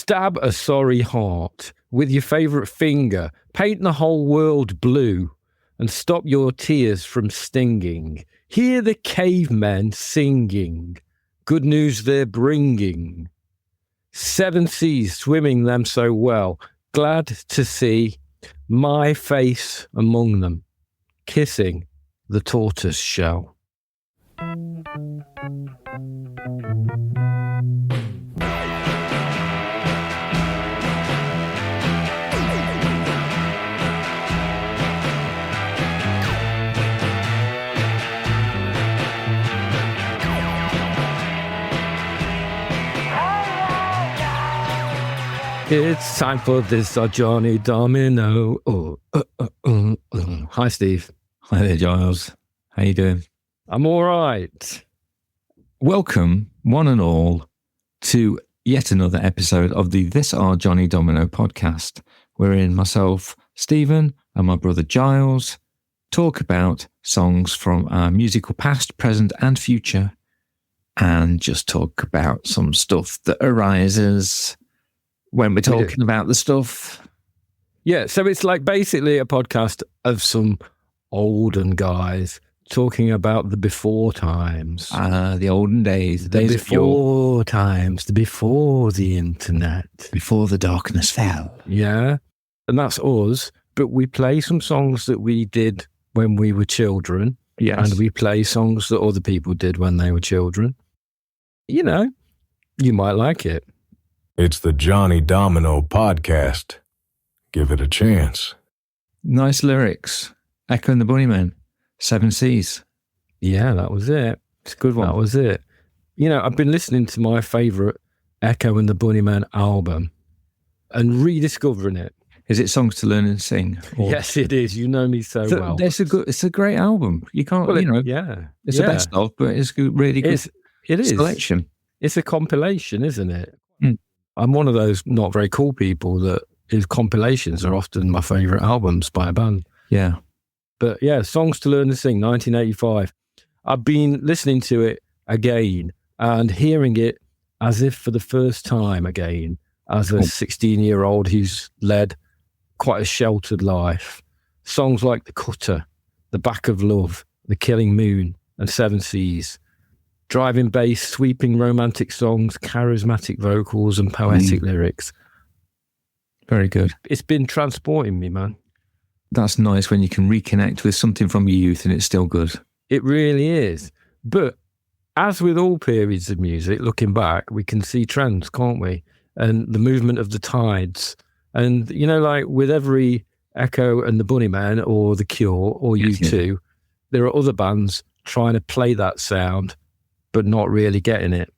Stab a sorry heart with your favourite finger. Paint the whole world blue and stop your tears from stinging. Hear the cavemen singing. Good news they're bringing. 7 seas swimming them so well. Glad to see my face among them. Kissing the tortoise shell. It's time for this, our Johnny Domino. Hi, Steve. Hi there, Giles. How you doing? I'm all right. Welcome, one and all, to yet another episode of the This Our Johnny Domino podcast, wherein myself, Stephen, and my brother Giles talk about songs from our musical past, present, and future, and just talk about some stuff that arises when we're talking about the stuff. Yeah, so it's like basically a podcast of some olden guys talking about the before times. The olden days. The days before times, the before the internet. Before the darkness fell. Yeah, and that's us. But we play some songs that we did when we were children. Yes. And we play songs that other people did when they were children. You know, you might like it. It's the Johnny Domino podcast. Give it a chance. Nice lyrics. Echo and the Bunnymen. 7 Seas. Yeah, that was it. It's a good one. That was it. You know, I've been listening to my favourite Echo and the Bunnymen album and rediscovering it. Is it Songs to Learn and Sing? Or... Yes, it is. You know me so well. It's a great album. You can't, it's the best of, but it's a really good selection. It's a compilation, isn't it? I'm one of those not very cool people that his compilations are often my favourite albums by a band. Yeah. But yeah, Songs to Learn and Sing, 1985. I've been listening to it again and hearing it as if for the first time again, as a 16-year-old who's led quite a sheltered life. Songs like The Cutter, The Back of Love, The Killing Moon, and 7 Seas. Driving bass, sweeping romantic songs, charismatic vocals, and poetic lyrics. Very good. It's been transporting me, man. That's nice when you can reconnect with something from your youth and it's still good. It really is. But as with all periods of music, looking back, we can see trends, can't we? And the movement of the tides. And, you know, like with every Echo and the Bunnymen or The Cure or U2, there are other bands trying to play that sound but not really getting it.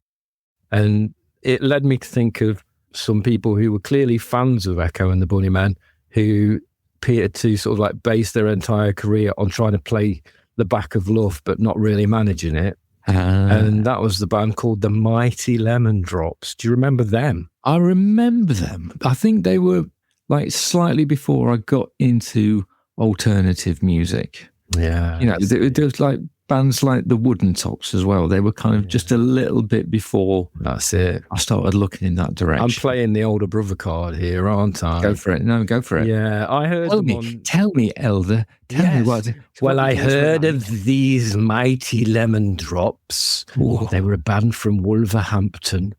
And it led me to think of some people who were clearly fans of Echo and the Bunnymen who appeared to sort of like base their entire career on trying to play The Back of Love but not really managing it. And that was the band called the Mighty Lemon Drops. Do you remember them? I remember them. I think they were like slightly before I got into alternative music. Yeah. You know, there was like bands like the Wooden Tops as well. They were kind of just a little bit before. That's it. I started looking in that direction. I'm playing the older brother card here, aren't I? Go for it. No, go for it. Yeah, I heard Tell me, Elder. Tell me what. Well, I heard of these Mighty Lemon Drops. Ooh. They were a band from Wolverhampton.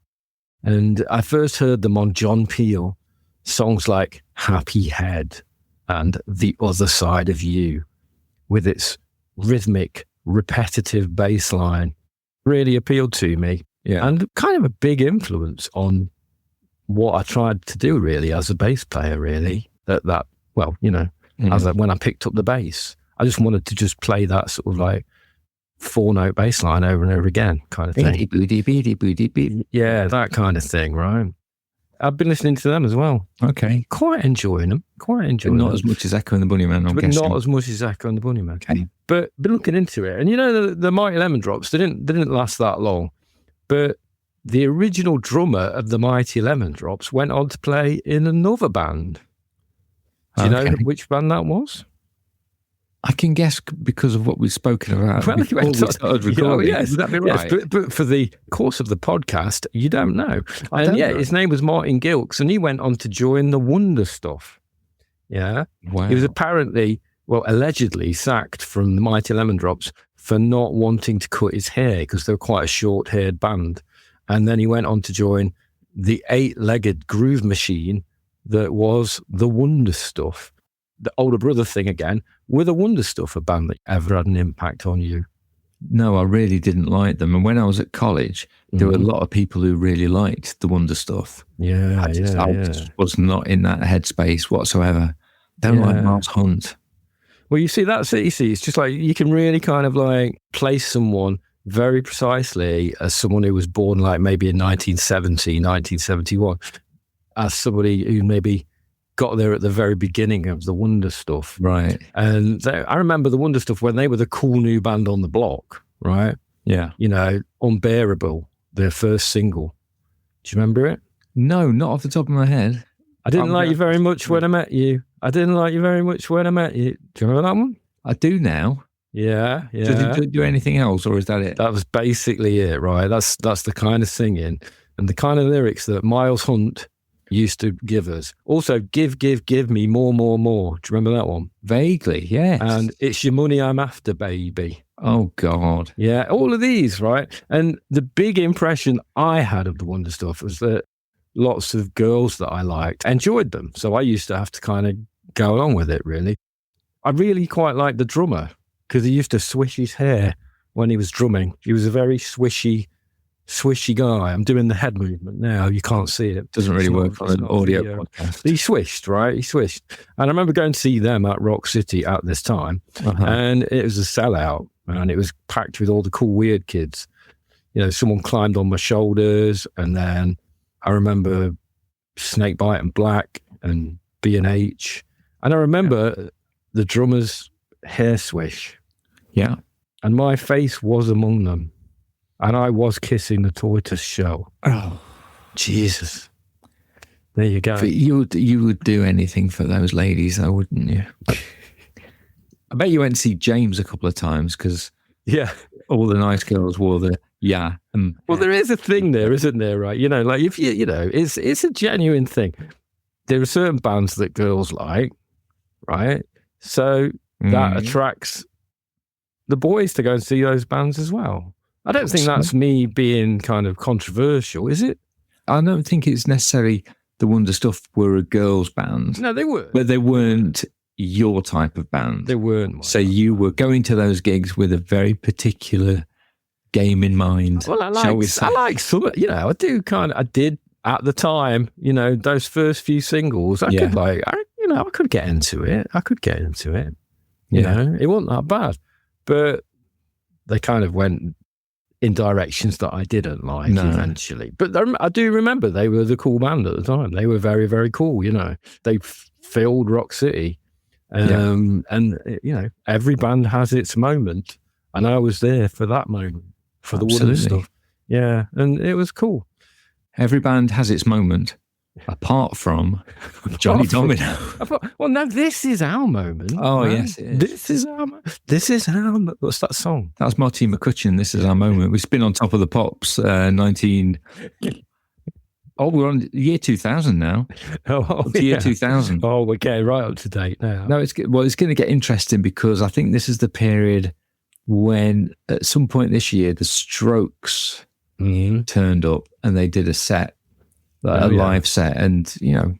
And I first heard them on John Peel. Songs like Happy Head and The Other Side of You, with its rhythmic, repetitive bass line, really appealed to me. Yeah. And kind of a big influence on what I tried to do really as a bass player, really. When I picked up the bass, I just wanted to just play that sort of like 4-note bass line over and over again kind of thing. Yeah, that kind of thing, right? I've been listening to them as well. Okay. Quite enjoying them. Not as much as Echo and the Bunnymen, I'm guessing. Not as much as Echo and the Bunnymen. Okay. But been looking into it. And you know, the Mighty Lemon Drops, they didn't last that long. But the original drummer of the Mighty Lemon Drops went on to play in another band. Do you know which band that was? I can guess because of what we've spoken about Well, before we started recording. Yes, Would that be right? Yes, but for the course of the podcast, you don't know. I don't know. His name was Martin Gilks, and he went on to join the Wonder Stuff. Yeah. Wow. He was apparently, allegedly sacked from the Mighty Lemon Drops for not wanting to cut his hair because they were quite a short-haired band. And then he went on to join the 8-legged groove machine that was the Wonder Stuff. The older brother thing again, were the Wonder Stuff a band that ever had an impact on you? No, I really didn't like them. And when I was at college, there were a lot of people who really liked the Wonder Stuff. Yeah, I just was not in that headspace whatsoever. Don't like Miles Hunt. Well, you see, that's it. You see, it's just like you can really kind of like place someone very precisely as someone who was born like maybe in 1970, 1971, as somebody who maybe got there at the very beginning of the Wonder Stuff. Right. And I remember the Wonder Stuff when they were the cool new band on the block, right? Yeah. You know, Unbearable, their first single. Do you remember it? No, not off the top of my head. I didn't like you very much when I met you. I didn't like you very much when I met you. Do you remember that one? I do now. Yeah. Does it do anything else, or is that it? That was basically it, right? That's the kind of singing and the kind of lyrics that Miles Hunt used to give us. Also, give me more. Do you remember that one? Vaguely, yes. And it's your money I'm after, baby. Oh, God. Yeah, all of these, right? And the big impression I had of the Wonder Stuff was that lots of girls that I liked enjoyed them. So I used to have to kind of go along with it, really. I really quite liked the drummer because he used to swish his hair when he was drumming. He was a very swishy guy. I'm doing the head movement now. You can't see it. Doesn't really work on an audio podcast. He swished, right? He swished. And I remember going to see them at Rock City at this time. And it was a sellout. And it was packed with all the cool, weird kids. You know, someone climbed on my shoulders. And then I remember Snakebite and Black and B&H. And I remember the drummer's hair swish. Yeah. And my face was among them. And I was kissing the tortoise shell. Oh, Jesus. There you go. But you would do anything for those ladies, though, wouldn't you? I bet you went to see James a couple of times because all the nice girls wore the Well, there is a thing there, isn't there? Right? You know, like if you know, it's a genuine thing. There are certain bands that girls like, right? So that attracts the boys to go and see those bands as well. I don't think that's me being kind of controversial, is it? I don't think it's necessarily the Wonder Stuff were a girls' band. No, they were. But they weren't your type of band. They weren't. So you were going to those gigs with a very particular game in mind. Well, I like some, you know, I did at the time, you know, those first few singles, I could get into it. You know, it wasn't that bad. But they kind of went in directions that I didn't like eventually. But I do remember they were the cool band at the time. They were very, very cool, you know. They filled Rock City. And, you know, every band has its moment. And I was there for that moment, for the Wonder Stuff. Yeah, and it was cool. Every band has its moment, apart from Johnny Domino. Well, no, this is our moment. Oh, man. yes, it is. This is our moment. What's that song? That's Marty McCutcheon. This is our moment. We've been on Top of the Pops, 19... Oh, we're on year 2000 now. Year 2000. Oh, we're getting right up to date now. No, it's going to get interesting because I think this is the period when at some point this year, the Strokes turned up and they did a set, live set. And, you know,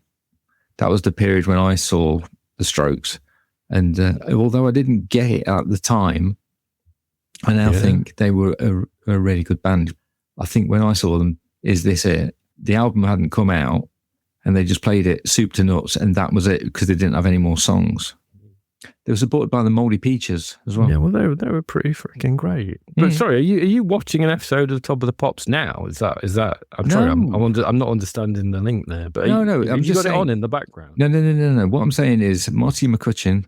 that was the period when I saw the Strokes. And although I didn't get it at the time, I now think they were a really good band. I think when I saw them, Is This It? The album hadn't come out and they just played it soup to nuts and that was it because they didn't have any more songs. They were supported by the Moldy Peaches as well. Yeah, well, they were pretty freaking great. But sorry, are you watching an episode of Top of the Pops now? Is that? Sorry, I'm not understanding the link there. But no, I'm just got it on in the background. No. What I'm saying is Marty McCutcheon,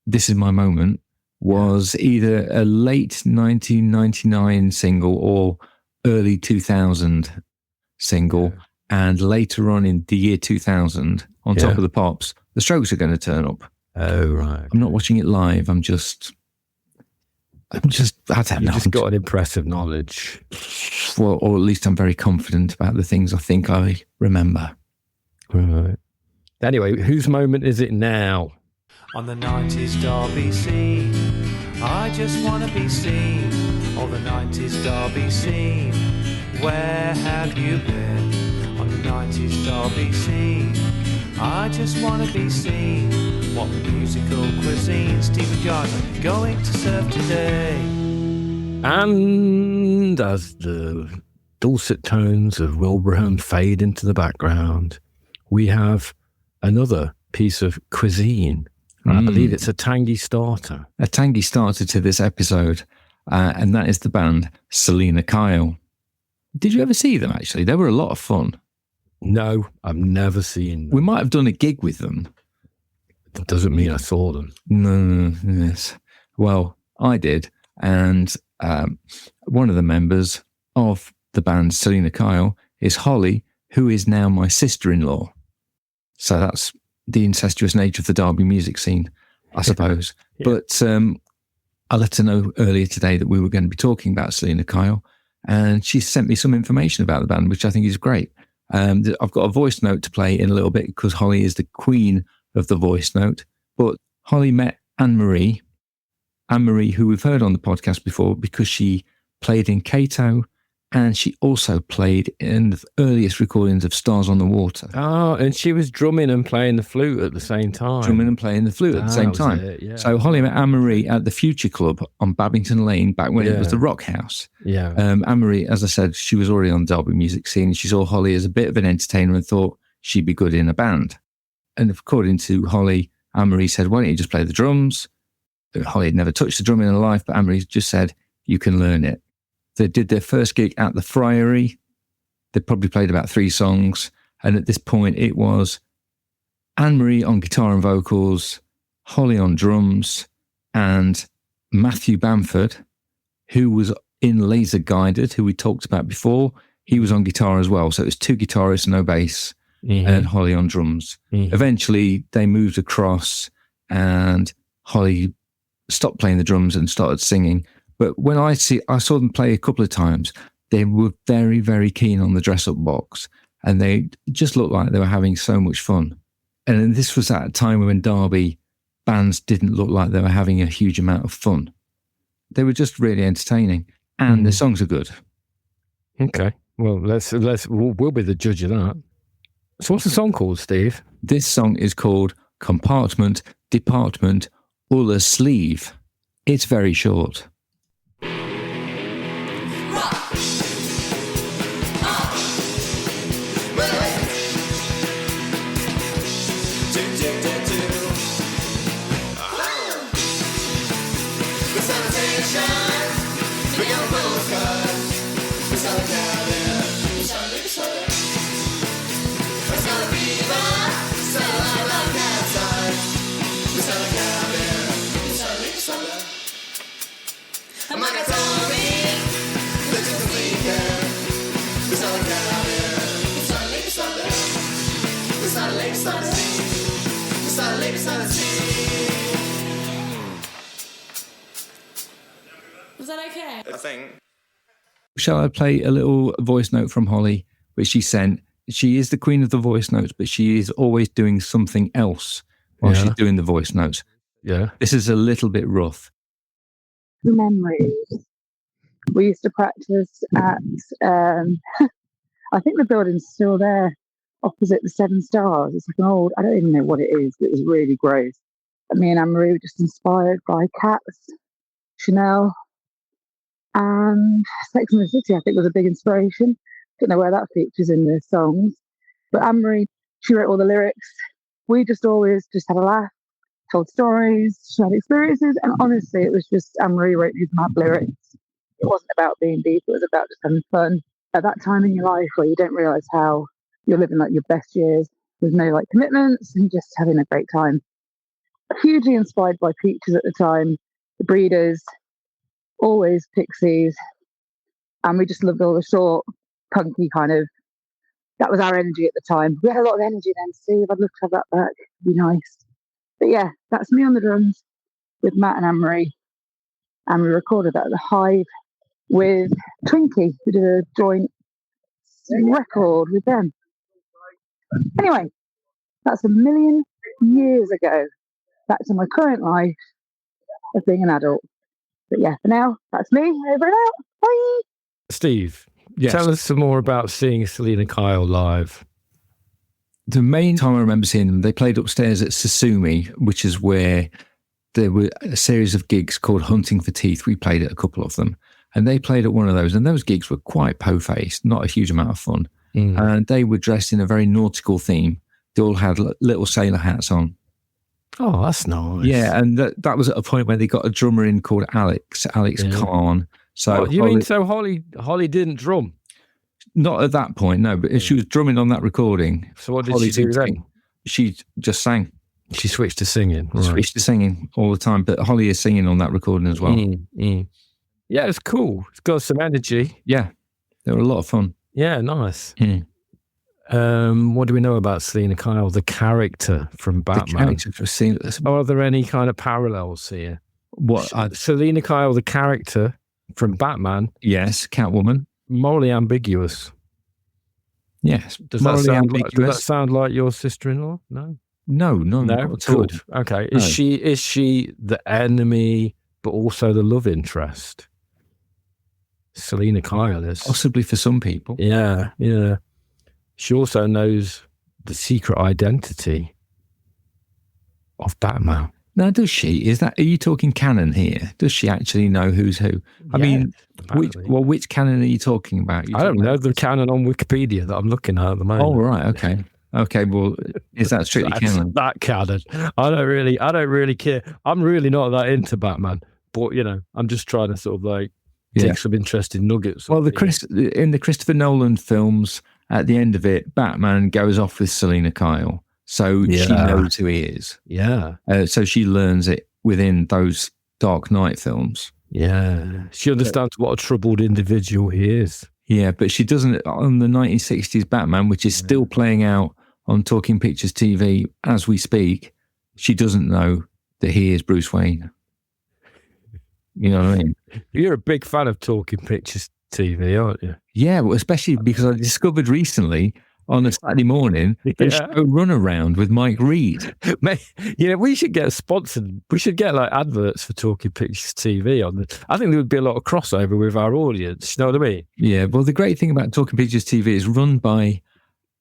This Is My Moment, was either a late 1999 single or early 2000 single, and later on in the year 2000, on Top of the Pops, the Strokes are going to turn up. Oh, right. I'm not watching it live. I don't know. You've just got an impressive knowledge. Well, or at least I'm very confident about the things I think I remember. Right. Anyway, whose moment is it now? On the 90s Derby scene, I just want to be seen. On the 90s Derby scene, where have you been? On the 90s Derby scene, I just want to be seen. What musical cuisine Stephen Jars are going to serve today? And as the dulcet tones of Wilbraham fade into the background, we have another piece of cuisine. I believe it's a tangy starter. A tangy starter to this episode, and that is the band Selina Kyle. Did you ever see them, actually? They were a lot of fun. No, I've never seen them. We might have done a gig with them. That doesn't mean I saw them. No, yes. Well, I did, and one of the members of the band Selina Kyle is Holly, who is now my sister-in-law. So that's the incestuous nature of the Derby music scene, I suppose. Yeah. But I let her know earlier today that we were going to be talking about Selina Kyle, and she sent me some information about the band, which I think is great. I've got a voice note to play in a little bit because Holly is the queen of the voice note. But Holly met Anne-Marie, who we've heard on the podcast before because she played in Cato, and she also played in the earliest recordings of Stars on the Water. Oh, and she was drumming and playing the flute at the same time. Drumming and playing the flute at the same time. Yeah. So Holly met Anne-Marie at the Future Club on Babington Lane back when it was the Rock House. Yeah. Anne-Marie, as I said, she was already on the Derby music scene. She saw Holly as a bit of an entertainer and thought she'd be good in a band. And according to Holly, Anne-Marie said, why don't you just play the drums? Holly had never touched the drum in her life, but Anne-Marie just said, you can learn it. They did their first gig at the Friary. They probably played about 3 songs. And at this point, it was Anne-Marie on guitar and vocals, Holly on drums, and Matthew Bamford, who was in Laser Guided, who we talked about before. He was on guitar as well. So it was 2 guitarists, no bass, and Holly on drums. Eventually, they moved across and Holly stopped playing the drums and started singing. But when I saw them play a couple of times, they were very, very keen on the dress-up box, and they just looked like they were having so much fun. And this was at a time when Derby bands didn't look like they were having a huge amount of fun. They were just really entertaining, and the songs are good. Okay, well, we'll be the judge of that. So what's the song called, Steve? This song is called Compartment, Department, Ulla Sleeve. It's very short. Was that okay? I think. Shall I play a little voice note from Holly, which she sent? She is the queen of the voice notes, but she is always doing something else while she's doing the voice notes. Yeah. This is a little bit rough. Memories. We used to practice at, I think the building's still there, opposite the Seven Stars. It's like an old, I don't even know what it is, but it was really gross. And me and Anne-Marie were just inspired by Cats, Chanel, and Sex and the City, I think, was a big inspiration. Don't know where that features in the songs. But Anne-Marie, she wrote all the lyrics. We just always just had a laugh, told stories, shared experiences, and honestly, it was just Anne-Marie wrote these mad lyrics. It wasn't about being deep, it was about just having fun. At that time in your life where you don't realise how you're living like your best years with no like commitments and just having a great time. Hugely inspired by Peaches at the time, the Breeders, always Pixies, and we just loved all the short, punky kind of, that was our energy at the time. We had a lot of energy then, Steve. I'd love to have that back. It'd be nice. But yeah, that's me on the drums with Matt and Anne-Marie. And we recorded that at the Hive with Twinkie. We did a joint record with them. Anyway, that's a million years ago. Back to my current life of being an adult. But yeah, for now, that's me. Over and out. Bye. Steve, Yes. tell us some more about seeing Selina Kyle live. The main time I remember seeing them, they played upstairs at Sasumi, which is where there were a series of gigs called Hunting for Teeth. We played at a couple of them. And they played at one of those. And those gigs were quite po-faced, not a huge amount of fun. And they were dressed in a very nautical theme. They all had little sailor hats on. Oh, that's nice. Yeah, and that was at a point where they got a drummer in called Alex Khan. So you mean so Holly didn't drum? Not at that point, no, but she was drumming on that recording. So what did Holly she do didn't then? sing. She just sang. She switched to singing. Right. Switched to singing all the time, but Holly is singing on that recording as well. Yeah, it's cool. It's got some energy. Yeah, they were a lot of fun. Yeah, nice. Mm. What do we know about Selina Kyle, the character from Batman? Are there any kind of parallels here? Selina Kyle, the character from Batman? Yes, Catwoman. Morally ambiguous. Yes, Does that sound like your sister-in-law? No. No, not at all. Good. Okay. Is she the enemy, but also the love interest? Selina Kyle is Possibly for some people. Yeah. She also knows the secret identity of Batman. Now, does she? Are you talking canon here? Does she actually know who's who? I mean, which canon are you talking about? I don't know the canon on Wikipedia that I'm looking at the moment. Oh, right. Okay. Okay. Well, is that strictly canon? That canon. I don't really care. I'm really not that into Batman, but I'm just trying to sort of take some interesting nuggets. Well, in the Christopher Nolan films, at the end of it, Batman goes off with Selina Kyle. So she knows who he is. Yeah. So she learns it within those Dark Knight films. Yeah. She understands what a troubled individual he is. Yeah, but she doesn't on the 1960s Batman, which is still playing out on Talking Pictures TV as we speak. She doesn't know that he is Bruce Wayne. You know what I mean? You're a big fan of Talking Pictures TV, aren't you? Yeah, well, especially because I discovered recently on a Saturday morning, there's a runaround with Mike Reed. We should get sponsored. We should get adverts for Talking Pictures TV on the. I think there would be a lot of crossover with our audience. You know what I mean? Yeah. Well, the great thing about Talking Pictures TV is run by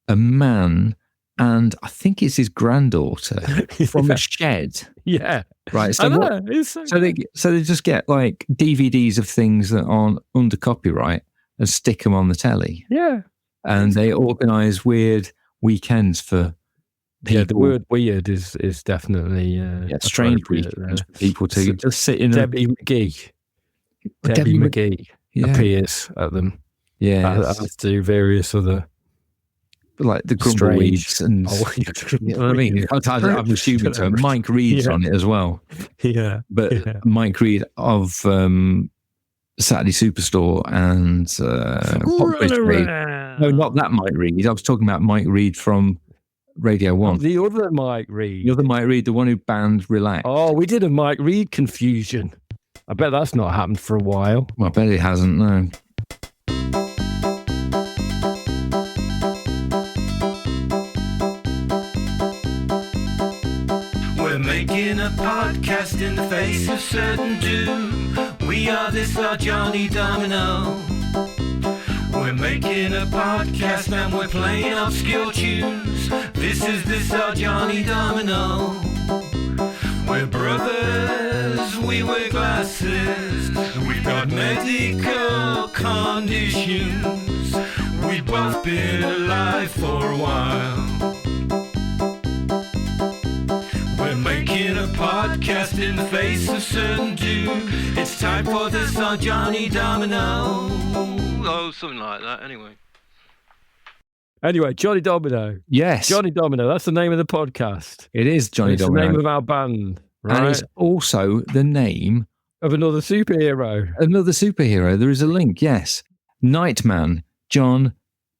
a man, and I think it's his granddaughter from a shed. Yeah. Right. So they just get DVDs of things that aren't under copyright and stick them on the telly. Yeah. And they organise weird weekends for people. Yeah, the word weird is definitely strange weekends for people to just sit in. Debbie McGee appears at them. Yeah, as do various other the Grumbleweeds and you know what I mean. I'm assuming so. Mike Reed's on it as well. Yeah, but Mike Reed of Saturday Superstore and Reed. No, not that Mike Reed. I was talking about Mike Reed from Radio 1. The other Mike Reed. The other Mike Reed, the one who banned Relax. Oh, we did a Mike Reed confusion. I bet that's not happened for a while. Well, I bet it hasn't, no. We're making a podcast in the face of certain doom. We are our Johnny Domino. We're making a podcast and we're playing obscure tunes. This our Johnny Domino. We're brothers, we wear glasses. We've got medical conditions. We've both been alive for a while. We're making a podcast in the face of certain doom. It's time for our Johnny Domino. Oh, something like that, anyway. Anyway, Johnny Domino. Yes. Johnny Domino. That's the name of the podcast. It is Johnny Domino. It's the name of our band. Right? And it's also the name of another superhero. Another superhero. There is a link, yes. Nightman, John,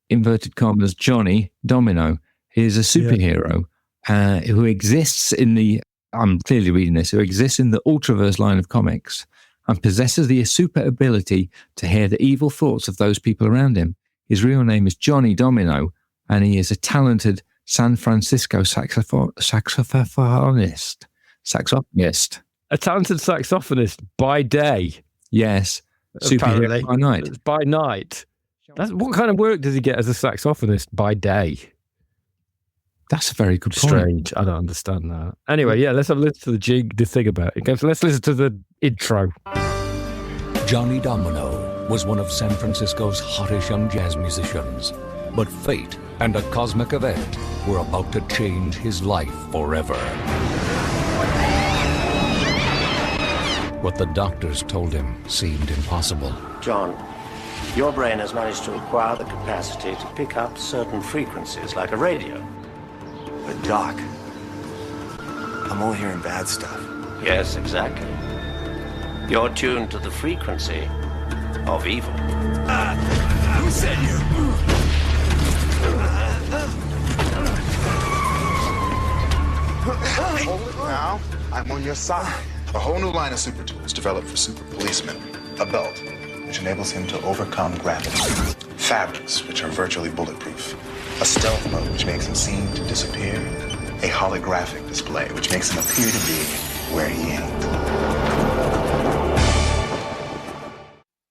inverted commas, Johnny Domino, is a superhero who exists in the I'm clearly reading this, who exists in the Ultraverse line of comics and possesses the super ability to hear the evil thoughts of those people around him. His real name is Johnny Domino, and he is a talented San Francisco saxophonist. A talented saxophonist by day. Yes. Superhero by night. It's by night. What kind of work does he get as a saxophonist by day? That's a very good point. Strange. I don't understand that. Anyway, yeah, let's have a listen to the thing about it. Let's listen to the intro. Johnny Domino was one of San Francisco's hottest young jazz musicians. But fate and a cosmic event were about to change his life forever. What the doctors told him seemed impossible. John, your brain has managed to acquire the capacity to pick up certain frequencies like a radio. But Doc, I'm all hearing bad stuff. Yes, exactly. You're tuned to the frequency of evil. Who said you? Now, I'm on your side. A whole new line of super tools developed for super policemen. A belt, which enables him to overcome gravity. Fabrics, which are virtually bulletproof. A stealth mode, which makes him seem to disappear. A holographic display, which makes him appear to be where he ain't.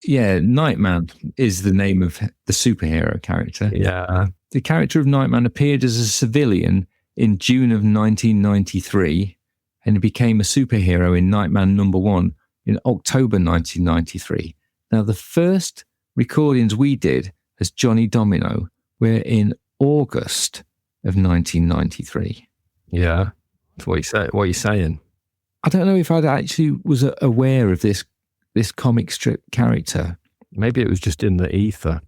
Yeah, Nightman is the name of the superhero character. Yeah. The character of Nightman appeared as a civilian in June of 1993 and became a superhero in Nightman #1 in October 1993. Now, the first recordings we did as Johnny Domino were in August of 1993. Yeah. That's what you're saying. I don't know if I'd actually was aware of this comic strip character. Maybe it was just in the ether.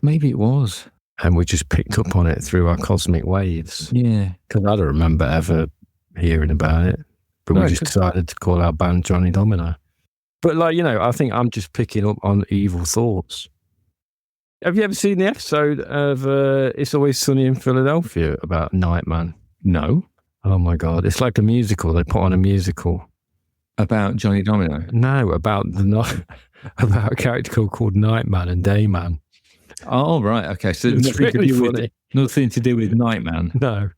Maybe it was. And we just picked up on it through our cosmic waves. Yeah. Because I don't remember ever hearing about it. But we just decided to call our band Johnny Domino. But I think I'm just picking up on evil thoughts. Have you ever seen the episode of It's Always Sunny in Philadelphia about Nightman? No. Oh my God. It's like a musical. They put on a musical. About Johnny Domino? No, about about a character called Nightman and Dayman. Oh, right. Okay. So it's really funny. Nothing to do with Nightman. No.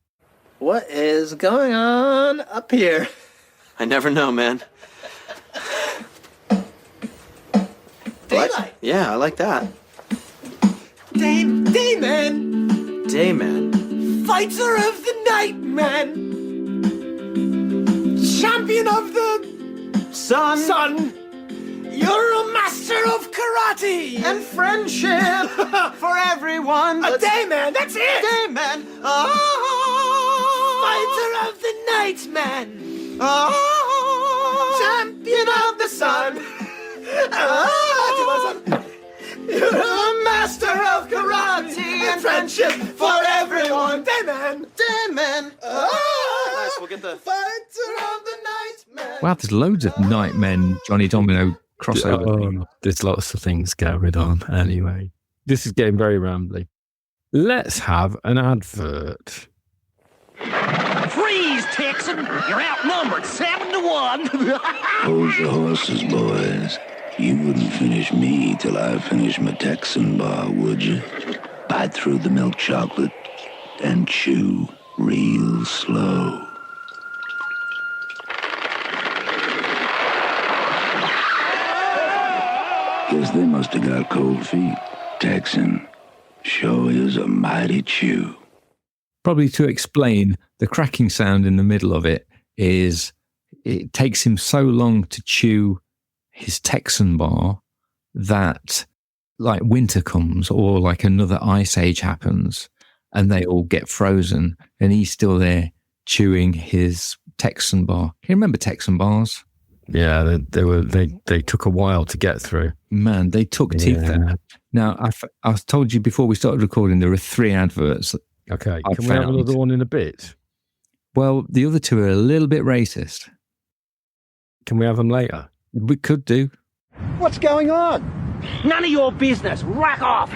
What is going on up here? I never know, man. Daylight. Yeah, I like that. Dayman. Dayman. Fighter of the night, man. Champion of the sun. You're a master of karate And friendship for everyone. A dayman, that's it. Dayman. Fighter of the night, man. Champion of the sun. You're a master of karate and friendship for everyone. Dayman. Nice, we'll get the Fighter of the night, man. Wow, there's loads of Nightmen, Johnny Domino crossover. There's lots of things going on. Anyway, this is getting very rambly. Let's have an advert. Freeze, Texan! You're outnumbered 7-1. Hold your horses, boys. You wouldn't finish me till I finish my Texan bar, would you? Bite through the milk chocolate and chew real slow. Guess they must have got cold feet. Texan sure is a mighty chew. Probably to explain the cracking sound in the middle of it is it takes him so long to chew his Texan bar that like winter comes or like another ice age happens and they all get frozen and he's still there chewing his Texan bar. Can you remember Texan bars? Yeah, they took a while to get through. Man, they took teeth out. Now, I told you before we started recording, there are 3 adverts. Okay, can we have another one in a bit? Well, the other 2 are a little bit racist. Can we have them later? We could do. What's going on? None of your business. Rack off.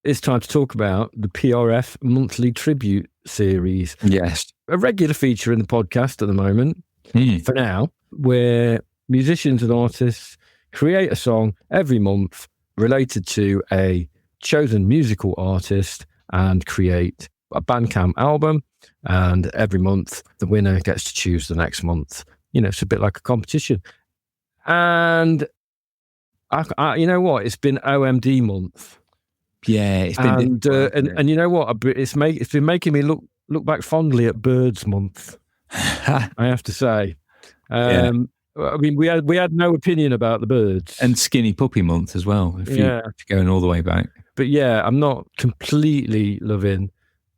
It's time to talk about the PRF monthly tribute series. Yes. A regular feature in the podcast at the moment. for now, where musicians and artists create a song every month related to a chosen musical artist and create a Bandcamp album. And every month, the winner gets to choose the next month. It's a bit like a competition. And you know what? It's been OMD month. Yeah, it's been and you know what? It's been making me look back fondly at Birds Month. I have to say. I mean, we had no opinion about the birds, and Skinny Puppy Month as well. If you're going all the way back, but yeah, I'm not completely loving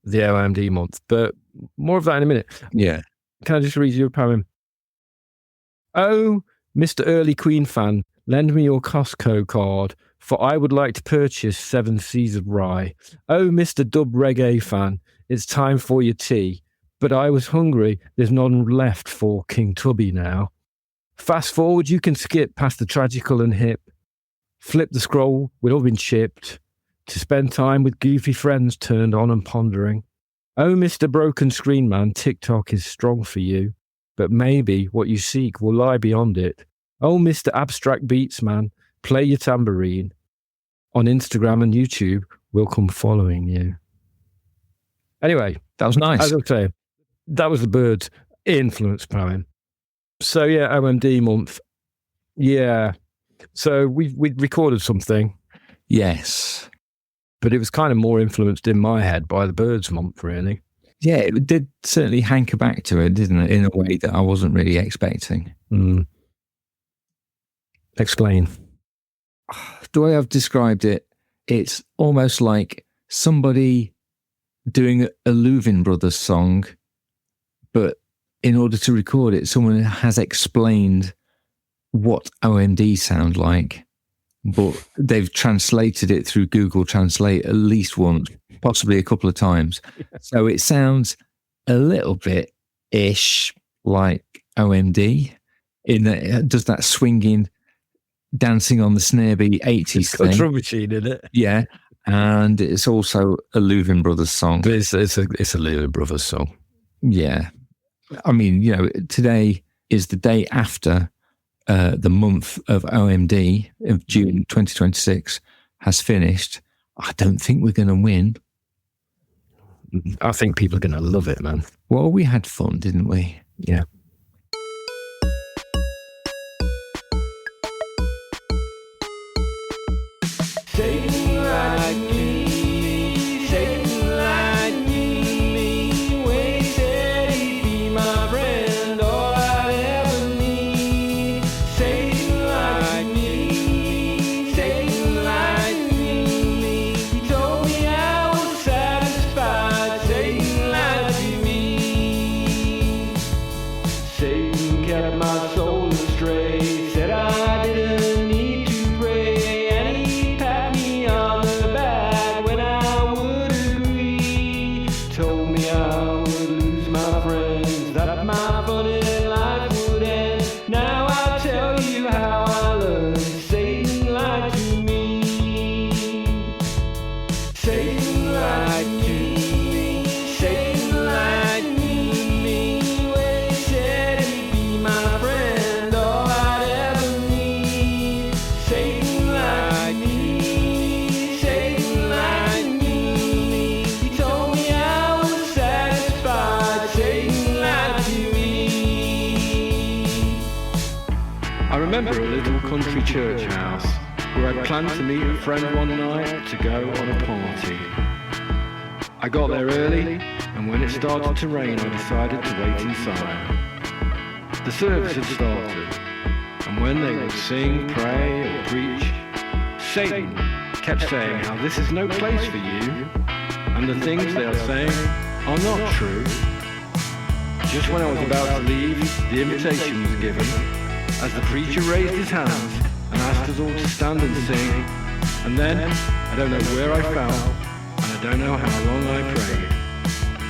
the OMD month, but more of that in a minute. Yeah, can I just read you a poem? Oh, Mr. Early Queen fan, lend me your Costco card, for I would like to purchase 7 Seas of Rye. Oh, Mr. Dub Reggae fan, it's time for your tea, but I was hungry, there's none left for King Tubby now. Fast forward, you can skip past the tragical and hip. Flip the scroll, we've all been chipped. To spend time with goofy friends turned on and pondering. Oh, Mr. Broken Screen Man, TikTok is strong for you, but maybe what you seek will lie beyond it. Oh, Mr. Abstract Beats Man, play your tambourine. On Instagram and YouTube, we'll come following you. Anyway, that was nice. As I was saying, that was the Birds' influence poem. So yeah, OMD month. Yeah. So we recorded something. Yes. But it was kind of more influenced in my head by the Birds month, really. Yeah, it did certainly hanker back to it, didn't it? In a way that I wasn't really expecting. Explain. The way I've described it, it's almost like somebody doing a Louvin Brothers song, but in order to record it, someone has explained what OMD sound like, but they've translated it through Google Translate at least once, possibly a couple of times. So it sounds a little bit ish like OMD in that it does that swinging, dancing on the snare beat 80s it's got thing. drum machine in it. Yeah. And it's also a Louvin Brothers song. But it's a Louvin Brothers song. Yeah. I mean, today is the day after the month of OMD of June 2026 has finished. I don't think we're going to win. I think people are going to love it, man. Well, we had fun, didn't we? Yeah. Country church house where I planned to meet a friend one night to go on a party. I got there early, and when it started to rain, I decided to wait inside. The service had started, and when they would sing, pray, or preach, Satan kept saying how this is no place for you, and the things they are saying are not true. Just when I was about to leave, the invitation was given, as the preacher raised his hands and asked us all to stand and sing. And then, I don't know where I fell, and I don't know how long I prayed.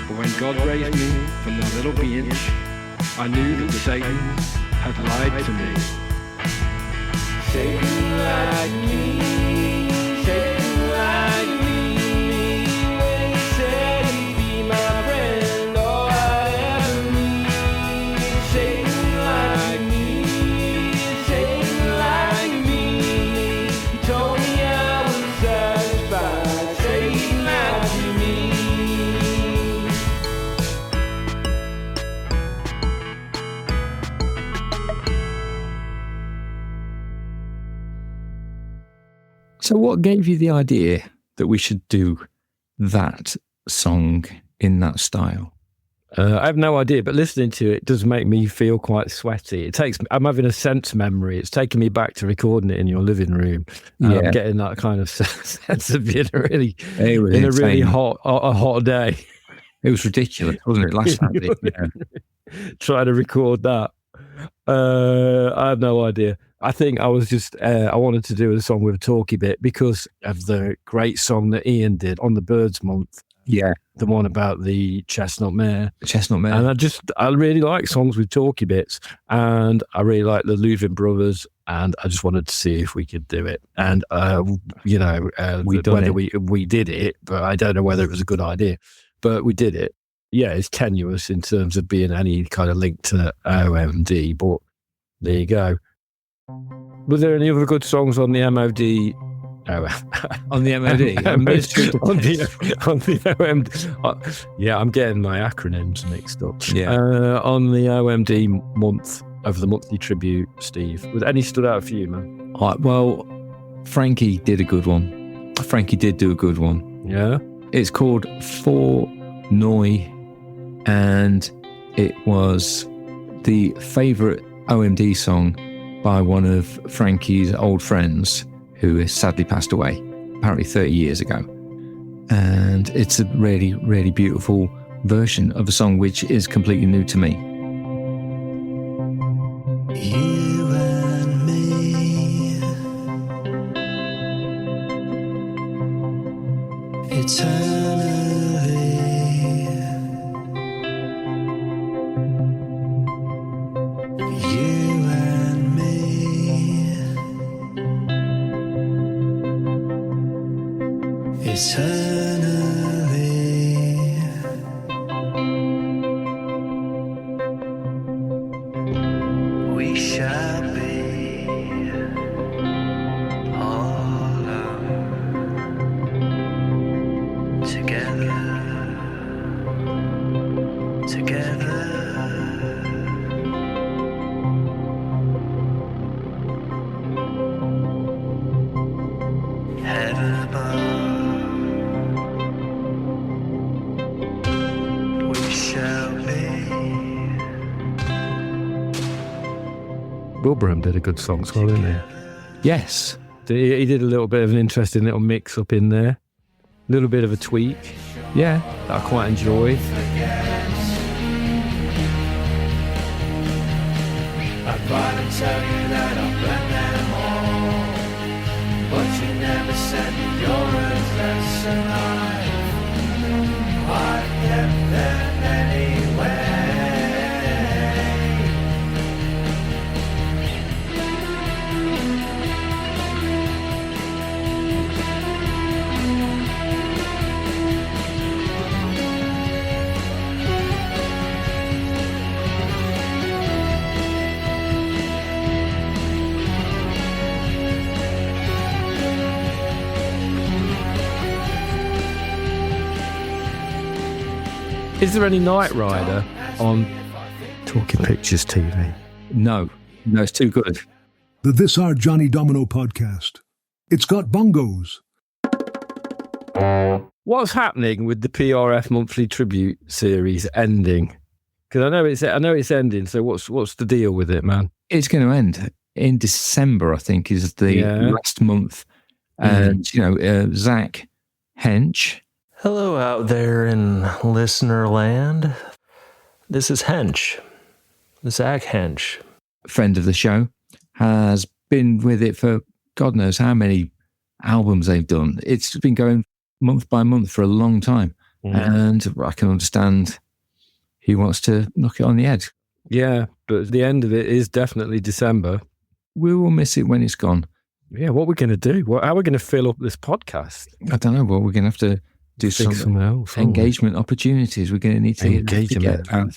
But when God raised me from that little beach, I knew that Satan had lied to me. Satan lied to me, Satan lied to me, when he said he'd be my friend, all I'd ever need. Satan So what gave you the idea that we should do that song in that style? I have no idea, but listening to it does make me feel quite sweaty. I'm having a sense memory. It's taking me back to recording it in your living room. Yeah. I'm getting that kind of sense of being a really hot day. It was ridiculous, wasn't it? Last Saturday. Yeah. Trying to record that. I have no idea. I think I was just, I wanted to do a song with a talky bit because of the great song that Ian did on the Birds Month. Yeah. The one about the chestnut mare. And I really like songs with talky bits, and I really like the Louvin Brothers, and I just wanted to see if we could do it. And, we did it, but I don't know whether it was a good idea, but we did it. Yeah, it's tenuous in terms of being any kind of link to OMD, but there you go. Was there any other good songs on the MOD? On the MOD? on the OMD. Yeah, I'm getting my acronyms mixed up. Yeah. On the OMD month of the monthly tribute, Steve, was any stood out for you, man? Well, Frankie did a good one. Frankie did do a good one. Yeah. It's called For Noi, and it was the favourite OMD song by one of Frankie's old friends who has sadly passed away, apparently 30 years ago. And it's a really, really beautiful version of a song which is completely new to me. You and me, eternally. You and me, eternally. We shall be all alone together. Heaven above, we shall be. Wilbraham did a good song as well, didn't he? Yes. He did a little bit of an interesting little mix up in there. A little bit of a tweak. Yeah. That I quite enjoyed. I'd rather tell you that I've burned them all, but you never said that you're as less alive. I kept them anyway. Is there any Knight Rider on Talking Pictures TV? No, it's too good. The This Our Johnny Domino podcast. It's got bongos. What's happening with the PRF monthly tribute series ending? Because I know it's ending. So what's the deal with it, man? It's going to end in December, I think, is the last month. And Zach Hench. Hello out there in listener land. This is Hench, Zach Hench. Friend of the show, has been with it for God knows how many albums they've done. It's been going month by month for a long time. And I can understand he wants to knock it on the head. Yeah, but the end of it is definitely December. We will miss it when it's gone. Yeah, what we're going to do? How are we going to fill up this podcast? I don't know, but we're going to have to do some else, engagement opportunities. We're going to need to get our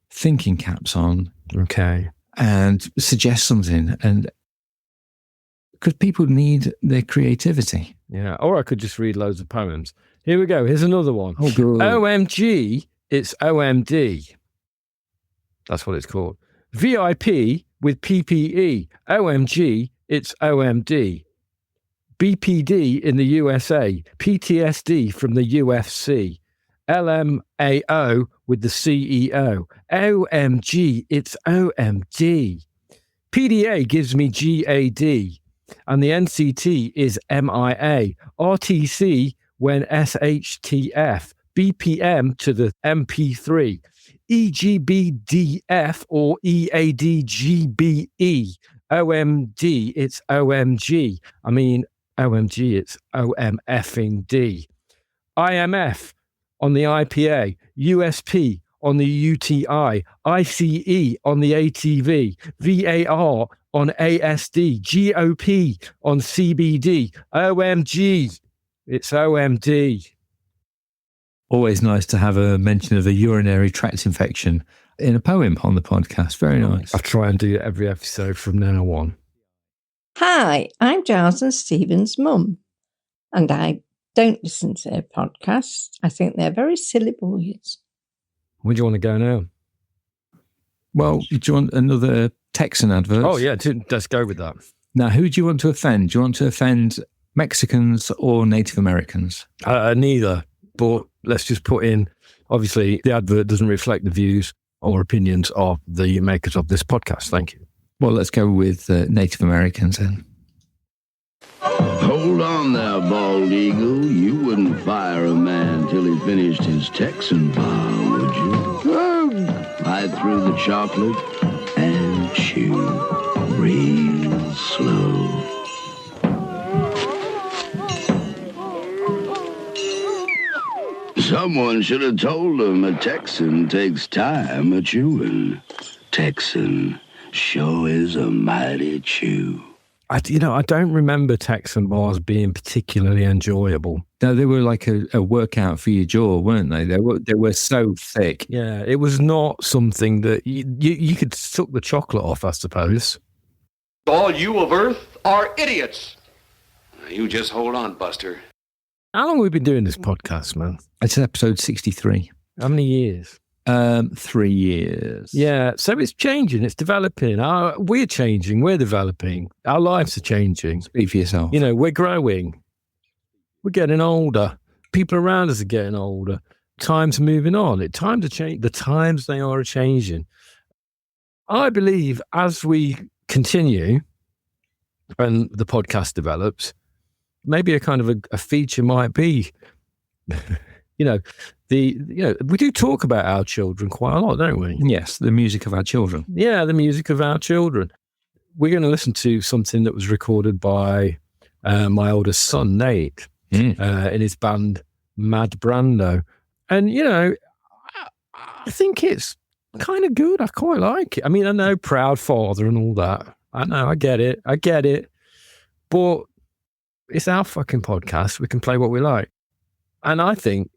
thinking caps on. Okay. And suggest something. And because people need their creativity. Yeah. Or I could just read loads of poems. Here we go. Here's another one. Oh, good. OMG, it's OMD. That's what it's called. VIP with PPE. OMG, it's OMD. BPD in the USA, PTSD from the UFC, LMAO with the CEO, OMG, it's OMG. PDA gives me GAD, and the NCT is MIA, RTC when SHTF, BPM to the MP3, EGBDF or EADGBE, OMD, it's OMG. I mean, OMG, it's OMFing-D. IMF on the IPA, USP on the UTI, ICE on the ATV, VAR on ASD, GOP on CBD, OMG, it's OMD. Always nice to have a mention of a urinary tract infection in a poem on the podcast. Very nice. I'll try and do it every episode from now on. Hi, I'm Giles and Stephen's mum, and I don't listen to their podcasts. I think they're very silly boys. Where do you want to go now? Well, do you want another Texan advert? Oh, yeah, let's go with that. Now, who do you want to offend? Do you want to offend Mexicans or Native Americans? Neither, but let's just put in, obviously, the advert doesn't reflect the views or opinions of the makers of this podcast. Thank you. Well, let's go with Native Americans then. Hold on there, bald eagle. You wouldn't fire a man till he finished his Texan bar, would you? Bite through the chocolate and chew real slow. Someone should have told him a Texan takes time a-chewing. Texan sure is a mighty chew. I don't remember Texan bars being particularly enjoyable. No, they were like a workout for your jaw, weren't they? They were so thick. Yeah, it was not something that you could suck the chocolate off, I suppose. All you of Earth are idiots. You just hold on, Buster. How long have we been doing this podcast, man? It's episode 63. How many years? 3 years. Yeah, so it's changing, it's developing. We're changing, we're developing. Our lives are changing. Speak for yourself. We're growing. We're getting older. People around us are getting older. Time's moving on. Times are changing. The times they are changing. I believe as we continue and the podcast develops, maybe a kind of a feature might be, we do talk about our children quite a lot, don't we? Yes, the music of our children. Yeah, the music of our children. We're going to listen to something that was recorded by my oldest son, Nate, in his band Mad Brando. And, I think it's kind of good. I quite like it. I mean, I know proud father and all that. I know, I get it. But it's our fucking podcast. We can play what we like. And I think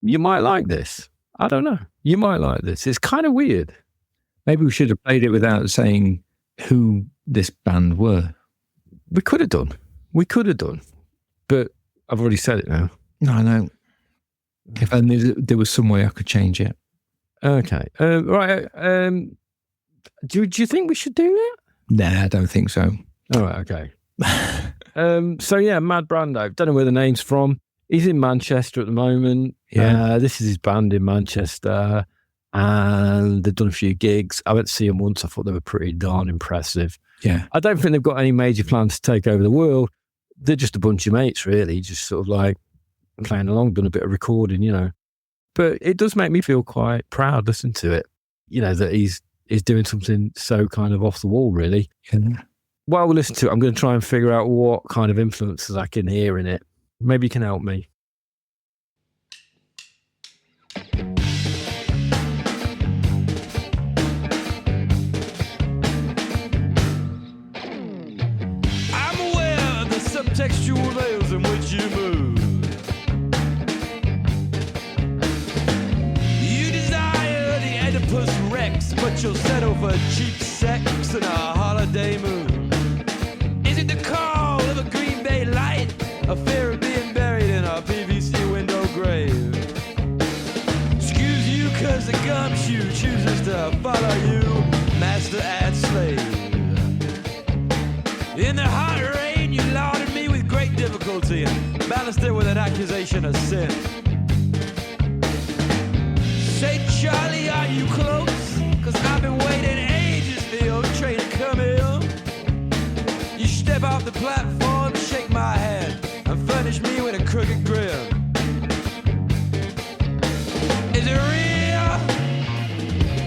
you might like this. I don't know. You might like this. It's kind of weird. Maybe we should have played it without saying who this band were. We could have done. But I've already said it now. No, I know. If only there was some way I could change it. Okay. Right. Do you think we should do that? Nah, I don't think so. All right. Okay. So yeah, Mad Brando. Don't know where the name's from. He's in Manchester at the moment. Yeah. This is his band in Manchester. And they've done a few gigs. I went to see them once. I thought they were pretty darn impressive. Yeah. I don't think they've got any major plans to take over the world. They're just a bunch of mates, really, just sort of like playing along, done a bit of recording, But it does make me feel quite proud listening to it, that he's doing something so kind of off the wall, really. Yeah. While we listen to it, I'm going to try and figure out what kind of influences I can hear in it. Maybe you can help me. I'm aware of the subtextual layers in which you move. You desire the Oedipus Rex, but you'll settle for cheap sex and a holiday mood. Is it the call of a Green Bay light? A fear of being buried in a PVC window grave. Excuse you cause the gumshoe chooses to follow you, master and slave. In the hot rain you lauded me with great silenced it with an accusation of sin. Say, Charlie, are you close? 'Cause I've been waiting ages for your train to come here. You step off the platform, shake my hand, and furnish me with a crooked grin. Is it real?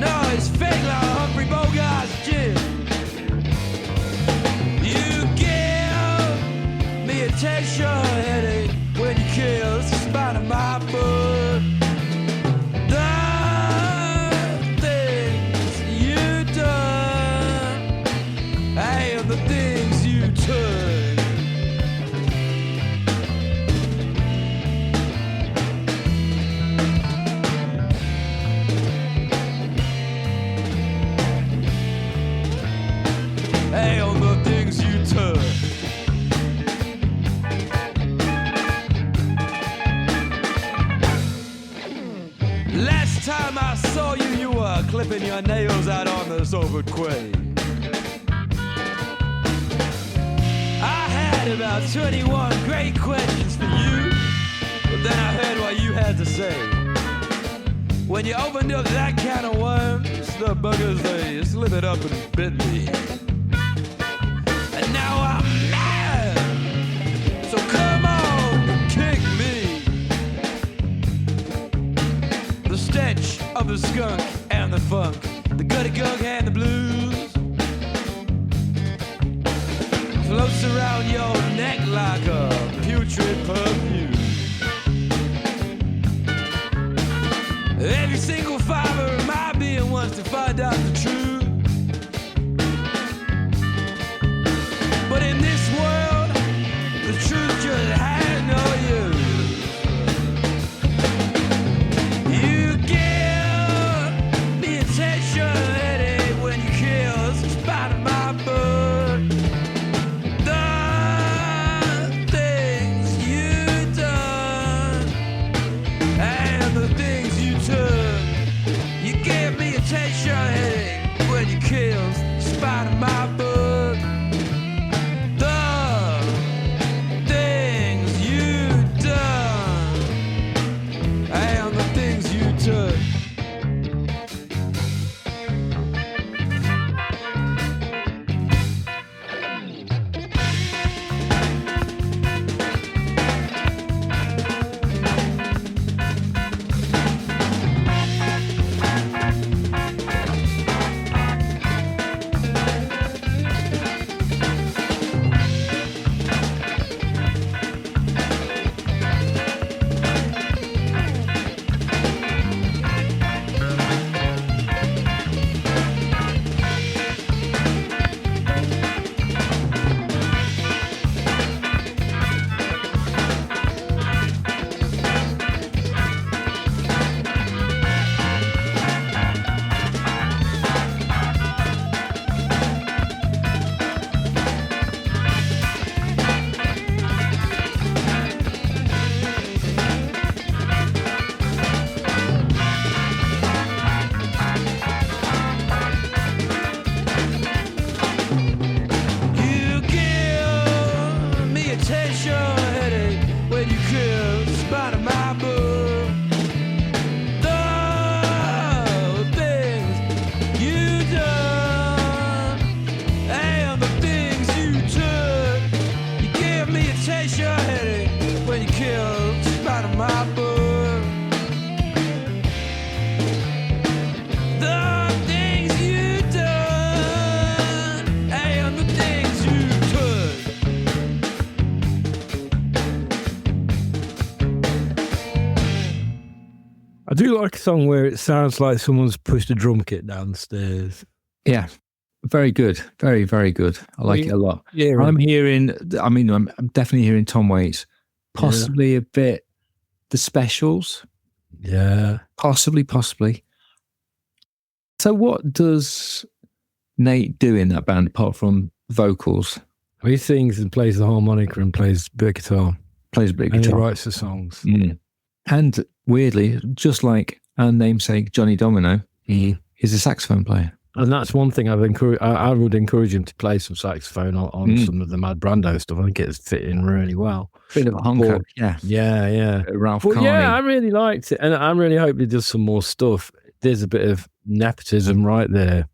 No, it's fake like Humphrey Bogart's gin. You give me a texture headache when you kiss the spine of my foot. The things you done, and the things you took. Hey, on the things you took. Last time I saw you, you were clipping your nails out on the Soviet quay. I had about 21 great questions for you, but then I heard what you had to say. When you opened up that can of worms, the buggers, they slithered up and bit me. And now I'm mad, so come on, kick me. The stench of the skunk and the funk, the gutty gunk and the blues floats around your neck like a putrid perfume. Every single fiber of my being wants to find out the truth. But in this world, the truth just has no use. You give me attention headache when you kiss the spine of my butt. The things you done and the things you took. You give me attention headache when you kiss the spine of my butt. I do like a song where it sounds like someone's pushed a drum kit downstairs. Yeah, very good. Very, very good. I like it a lot. Yeah, I'm definitely hearing Tom Waits, possibly a bit the Specials. Yeah. Possibly. So what does Nate do in that band apart from vocals? He sings and plays the harmonica and plays a bit of guitar. And he writes the songs. Mm. And weirdly, just like our namesake Johnny Domino, he's a saxophone player. And that's one thing I would encourage him to play some saxophone on some of the Mad Brando stuff. I think it's fit in really well. Bit of a honker, yeah. Ralph But Carney. yeah, I really liked it, and I really hope he does some more stuff. There's a bit of nepotism right there,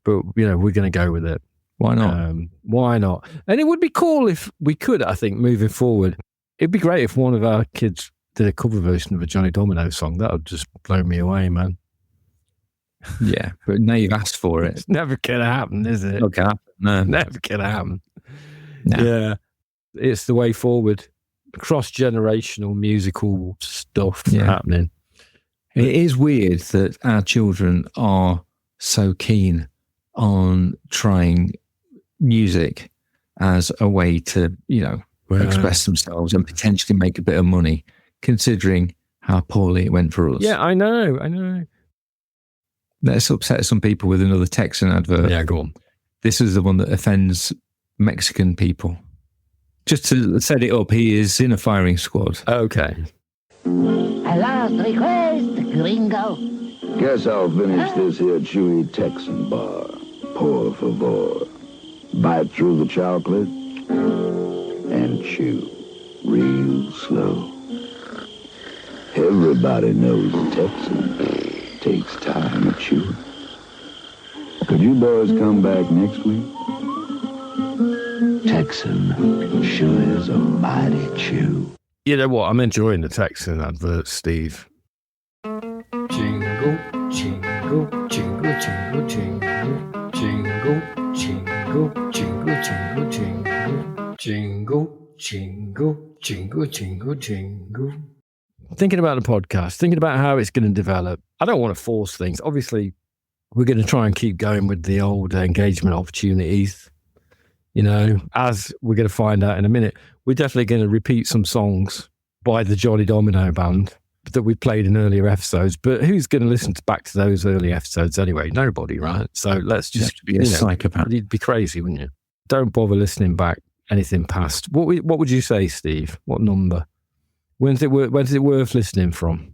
but we're going to go with it. Why not? Why not? And it would be cool if we could. I think moving forward, it'd be great if one of our kids did a cover version of a Johnny Domino song. That would just blow me away, man. Yeah, but now you've asked for it. It's never going to happen, is it? Okay, no, never going to happen. No. Yeah, it's the way forward. Cross-generational musical stuff happening. It is weird that our children are so keen on trying music as a way to, express themselves and potentially make a bit of money, considering how poorly it went for us. Yeah, I know. Let's upset some people with another Texan advert. Yeah, go on. This is the one that offends Mexican people. Just to set it up, he is in a firing squad. Okay. A last request, gringo. Guess I'll finish this here chewy Texan bar. Por favor. Bite through the chocolate and chew real slow. Everybody knows a Texan takes time to chew. Could you boys come back next week? Texan sure is a mighty chew. You know what? I'm enjoying the Texan advert, Steve. Jingle, jingle, jingle, jingle, jingle, jingle, jingle, jingle, jingle, jingle, jingle, jingle, jingle, jingle. Thinking about the podcast, thinking about how it's going to develop. I don't want to force things. Obviously, we're going to try and keep going with the old engagement opportunities. As we're going to find out in a minute, we're definitely going to repeat some songs by the Johnny Domino band that we played in earlier episodes. But who's going to listen back to those early episodes anyway? Nobody, right? So let's just be a psychopath. You'd be crazy, wouldn't you? Don't bother listening back anything past. What would you say, Steve? What number? When's it worth listening from?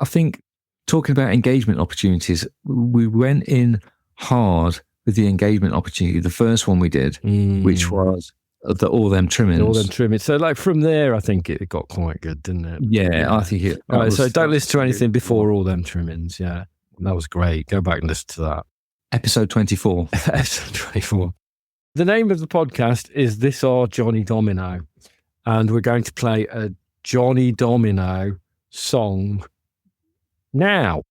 I think talking about engagement opportunities, we went in hard with the engagement opportunity, the first one we did, which was all them trimmings. All them trimmings. So like from there, I think it got quite good, didn't it? Yeah, I think it. All right, so don't listen to anything before all them trimmings. Yeah, that was great. Go back and listen to that. Episode 24. Episode 24. The name of the podcast is This Are Johnny Domino, and we're going to play a Johnny Domino song now.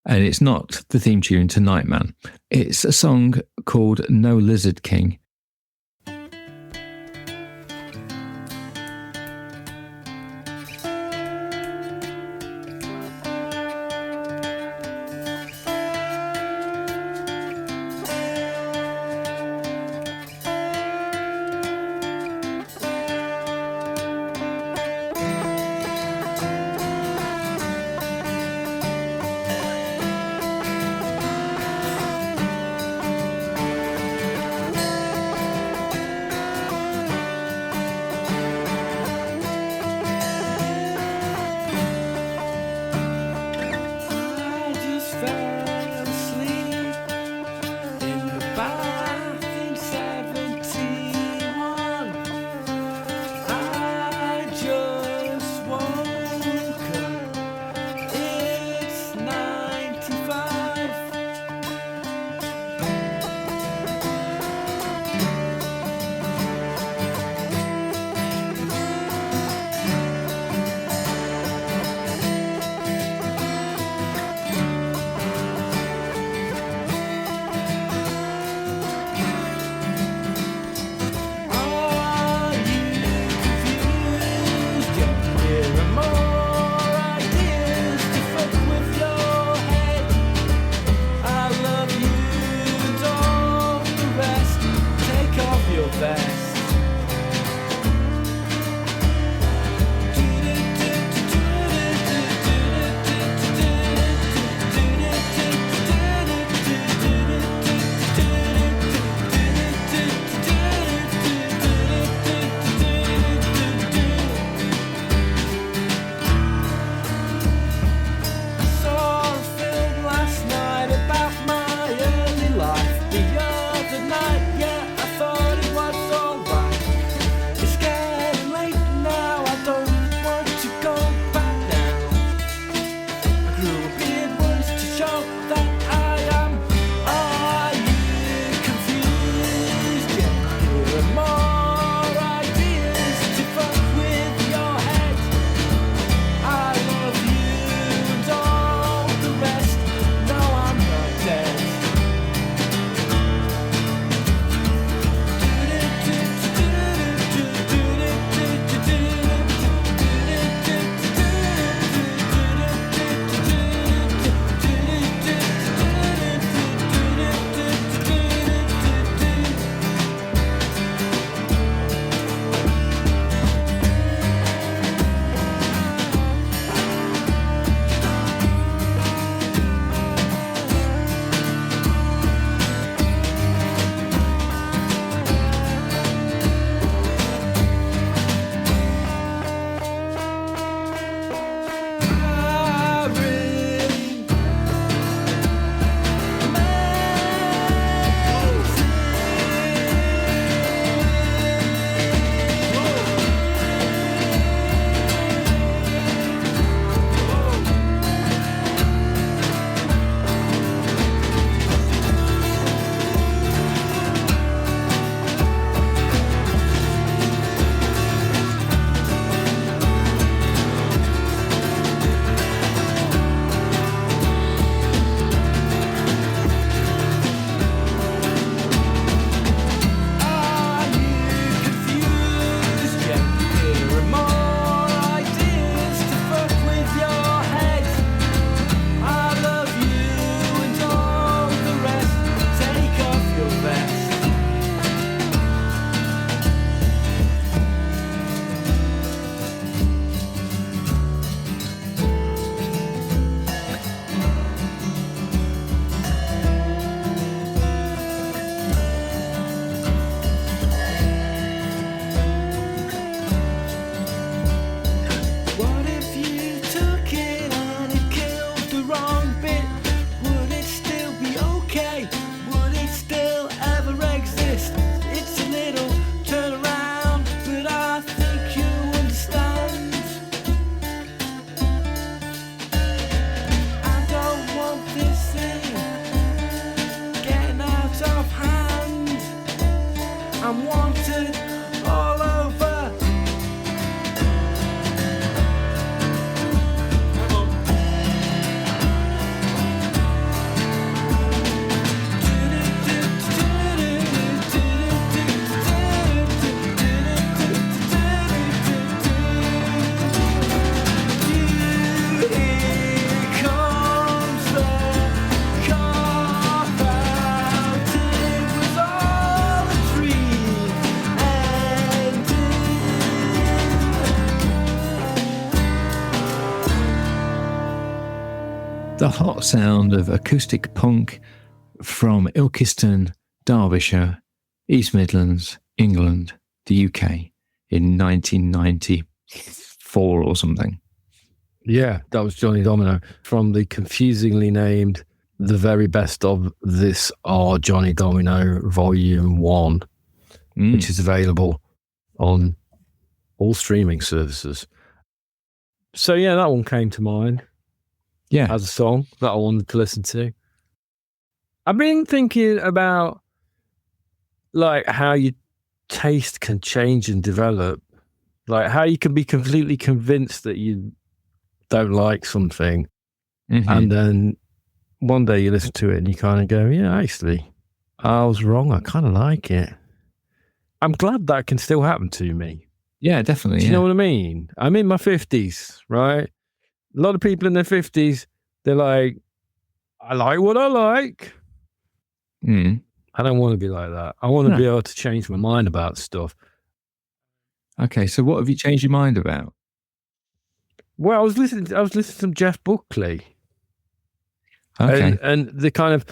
And it's not the theme tune to Nightman. It's a song called No Lizard King. I'm wanted all over. The hot sound of acoustic punk from Ilkeston, Derbyshire, East Midlands, England, the UK in 1994 or something. Yeah, that was Johnny Domino from the confusingly named The Very Best of This Are Johnny Domino Volume 1, which is available on all streaming services. So yeah, that one came to mind. Yeah. As a song that I wanted to listen to. I've been thinking about like how your taste can change and develop. Like how you can be completely convinced that you don't like something. Mm-hmm. And then one day you listen to it and you kind of go, yeah, actually, I was wrong. I kind of like it. I'm glad that can still happen to me. Yeah, definitely. Do you know what I mean? I'm in my 50s, right? A lot of people in their 50s, they're like, I like what I like. I don't want to be like that. I want to be able to change my mind about stuff. Okay, so what have you changed your mind about? Well, I was listening to some Jeff Buckley. Okay. And the kind of,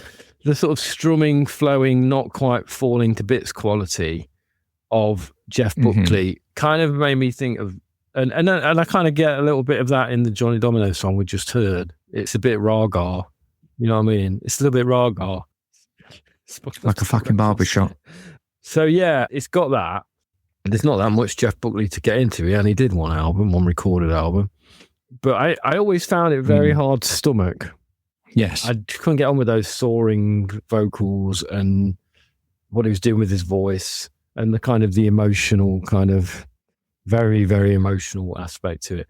the sort of strumming, flowing, not quite falling to bits quality of Jeff Buckley kind of made me think of, and I kind of get a little bit of that in the Johnny Domino song we just heard. It's a bit raga, you know what I mean? It's a little bit raga, like a fucking barbershop. So yeah, it's got that. There's not that much Jeff Buckley to get into. He only did one recorded album, but I always found it very hard to stomach. Yes, I couldn't get on with those soaring vocals and what he was doing with his voice and the kind of the emotional kind of. Very, very emotional aspect to it.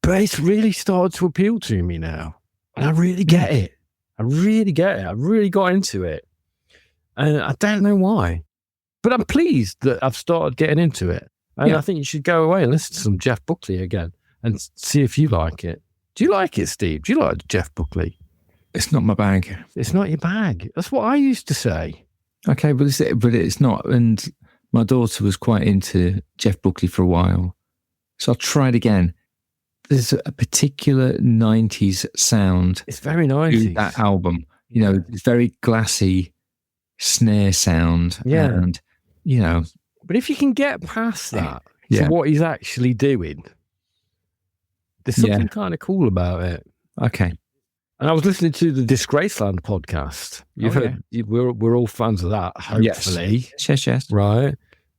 But it's really started to appeal to me now. And I really get it. I really got into it. And I don't know why. But I'm pleased that I've started getting into it. And I think you should go away and listen to some Jeff Buckley again and see if you like it. Do you like it, Steve? Do you like Jeff Buckley? It's not my bag. It's not your bag. That's what I used to say. Okay, but it's not. And my daughter was quite into Jeff Buckley for a while. So I'll try it again. There's a particular 90s sound. It's very 90s. To that album. You know, it's very glassy snare sound. Yeah. And, you know. But if you can get past that to what he's actually doing, there's something kind of cool about it. Okay. And I was listening to the Disgraceland podcast. You've heard, we're all fans of that, hopefully. Yes. Right.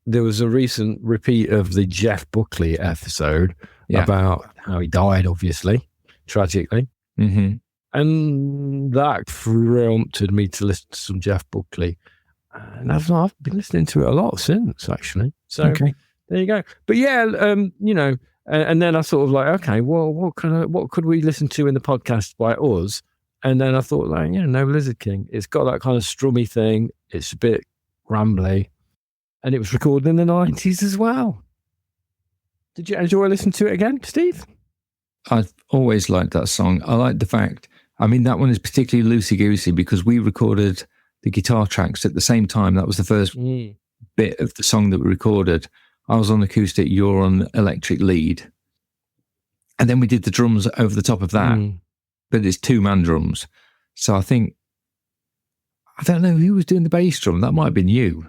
There was a recent repeat of the Jeff Buckley episode about how he died, obviously, tragically. Mm-hmm. And that prompted me to listen to some Jeff Buckley. And I've been listening to it a lot since, actually. So there you go. But yeah, you know, and then I sort of like, okay, well, what could we listen to in the podcast by us? And then I thought, like, No Lizard King. It's got that kind of strummy thing. It's a bit rambly. And it was recorded in the 90s as well. Did you enjoy listening to it again, Steve? I've always liked that song. I like the fact, that one is particularly loosey-goosey because we recorded the guitar tracks at the same time. That was the first bit of the song that we recorded. I was on acoustic, you're on electric lead. And then we did the drums over the top of that. But it's 2-man drums. So I don't know who was doing the bass drum. That might have been you.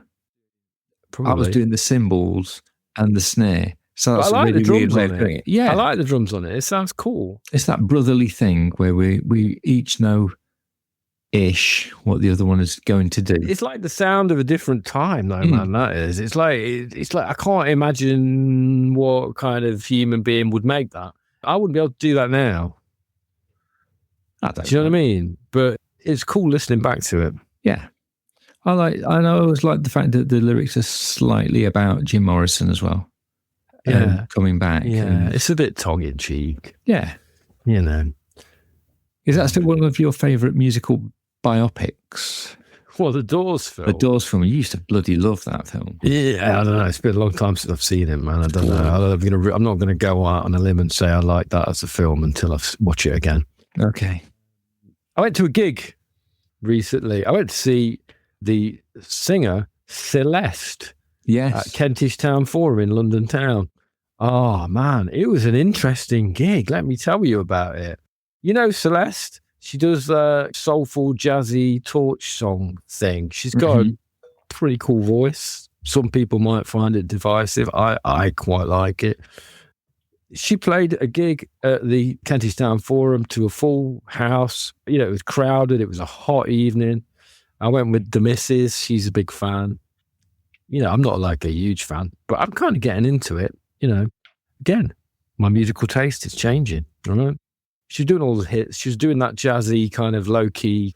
Probably. I was doing the cymbals and the snare. So that's I like really the drums weird on way of doing it. it. Yeah. I like the drums on it. It sounds cool. It's that brotherly thing where we each know ish what the other one is going to do. It's like the sound of a different time, though, man. That is. It's like I can't imagine what kind of human being would make that. I wouldn't be able to do that now. Do you know what I mean? But it's cool listening back to it. Yeah. I always like the fact that the lyrics are slightly about Jim Morrison as well. Yeah. Coming back. Yeah, and, it's a bit tongue-in-cheek. Yeah. You know. Is that still one of your favourite musical biopics? Well, the Doors film. The Doors film. You used to bloody love that film. Yeah, I don't know. It's been a long time since I've seen it, man. I don't know. I'm not going to go out on a limb and say I like that as a film until I watch it again. Okay. I went to a gig recently. I went to see the singer Celeste at Kentish Town Forum in London Town. Oh, man, it was an interesting gig. Let me tell you about it. You know Celeste? She does a soulful, jazzy torch song thing. She's got a pretty cool voice. Some people might find it divisive. I quite like it. She played a gig at the Kentish Town Forum to a full house. You know, it was crowded. It was a hot evening. I went with the missus. She's a big fan. You know, I'm not like a huge fan, but I'm kind of getting into it. You know, again, my musical taste is changing. Right? She's doing all the hits. She was doing that jazzy kind of low-key,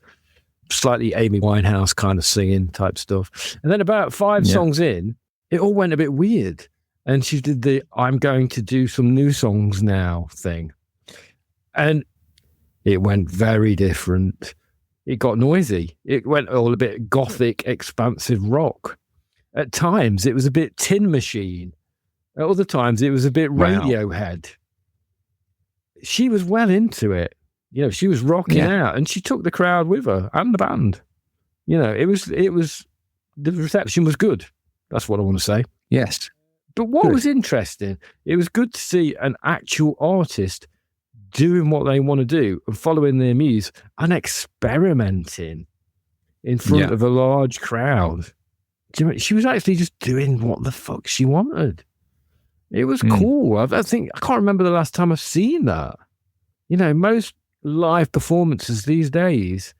slightly Amy Winehouse kind of singing type stuff. And then about 5 songs in, it all went a bit weird. And she did the I'm going to do some new songs now thing. And it went very different. It got noisy. It went all a bit gothic, expansive rock. At times, it was a bit Tin Machine. At other times, it was a bit Radiohead. She was well into it. You know, she was rocking out, and she took the crowd with her and the band. You know, it was the reception was good. That's what I want to say. Yes. But what was interesting, it was good to see an actual artist doing what they want to do and following their muse and experimenting in front of a large crowd. Do you know, she was actually just doing what the fuck she wanted. It was cool. I can't remember the last time I've seen that. You know, most live performances these days,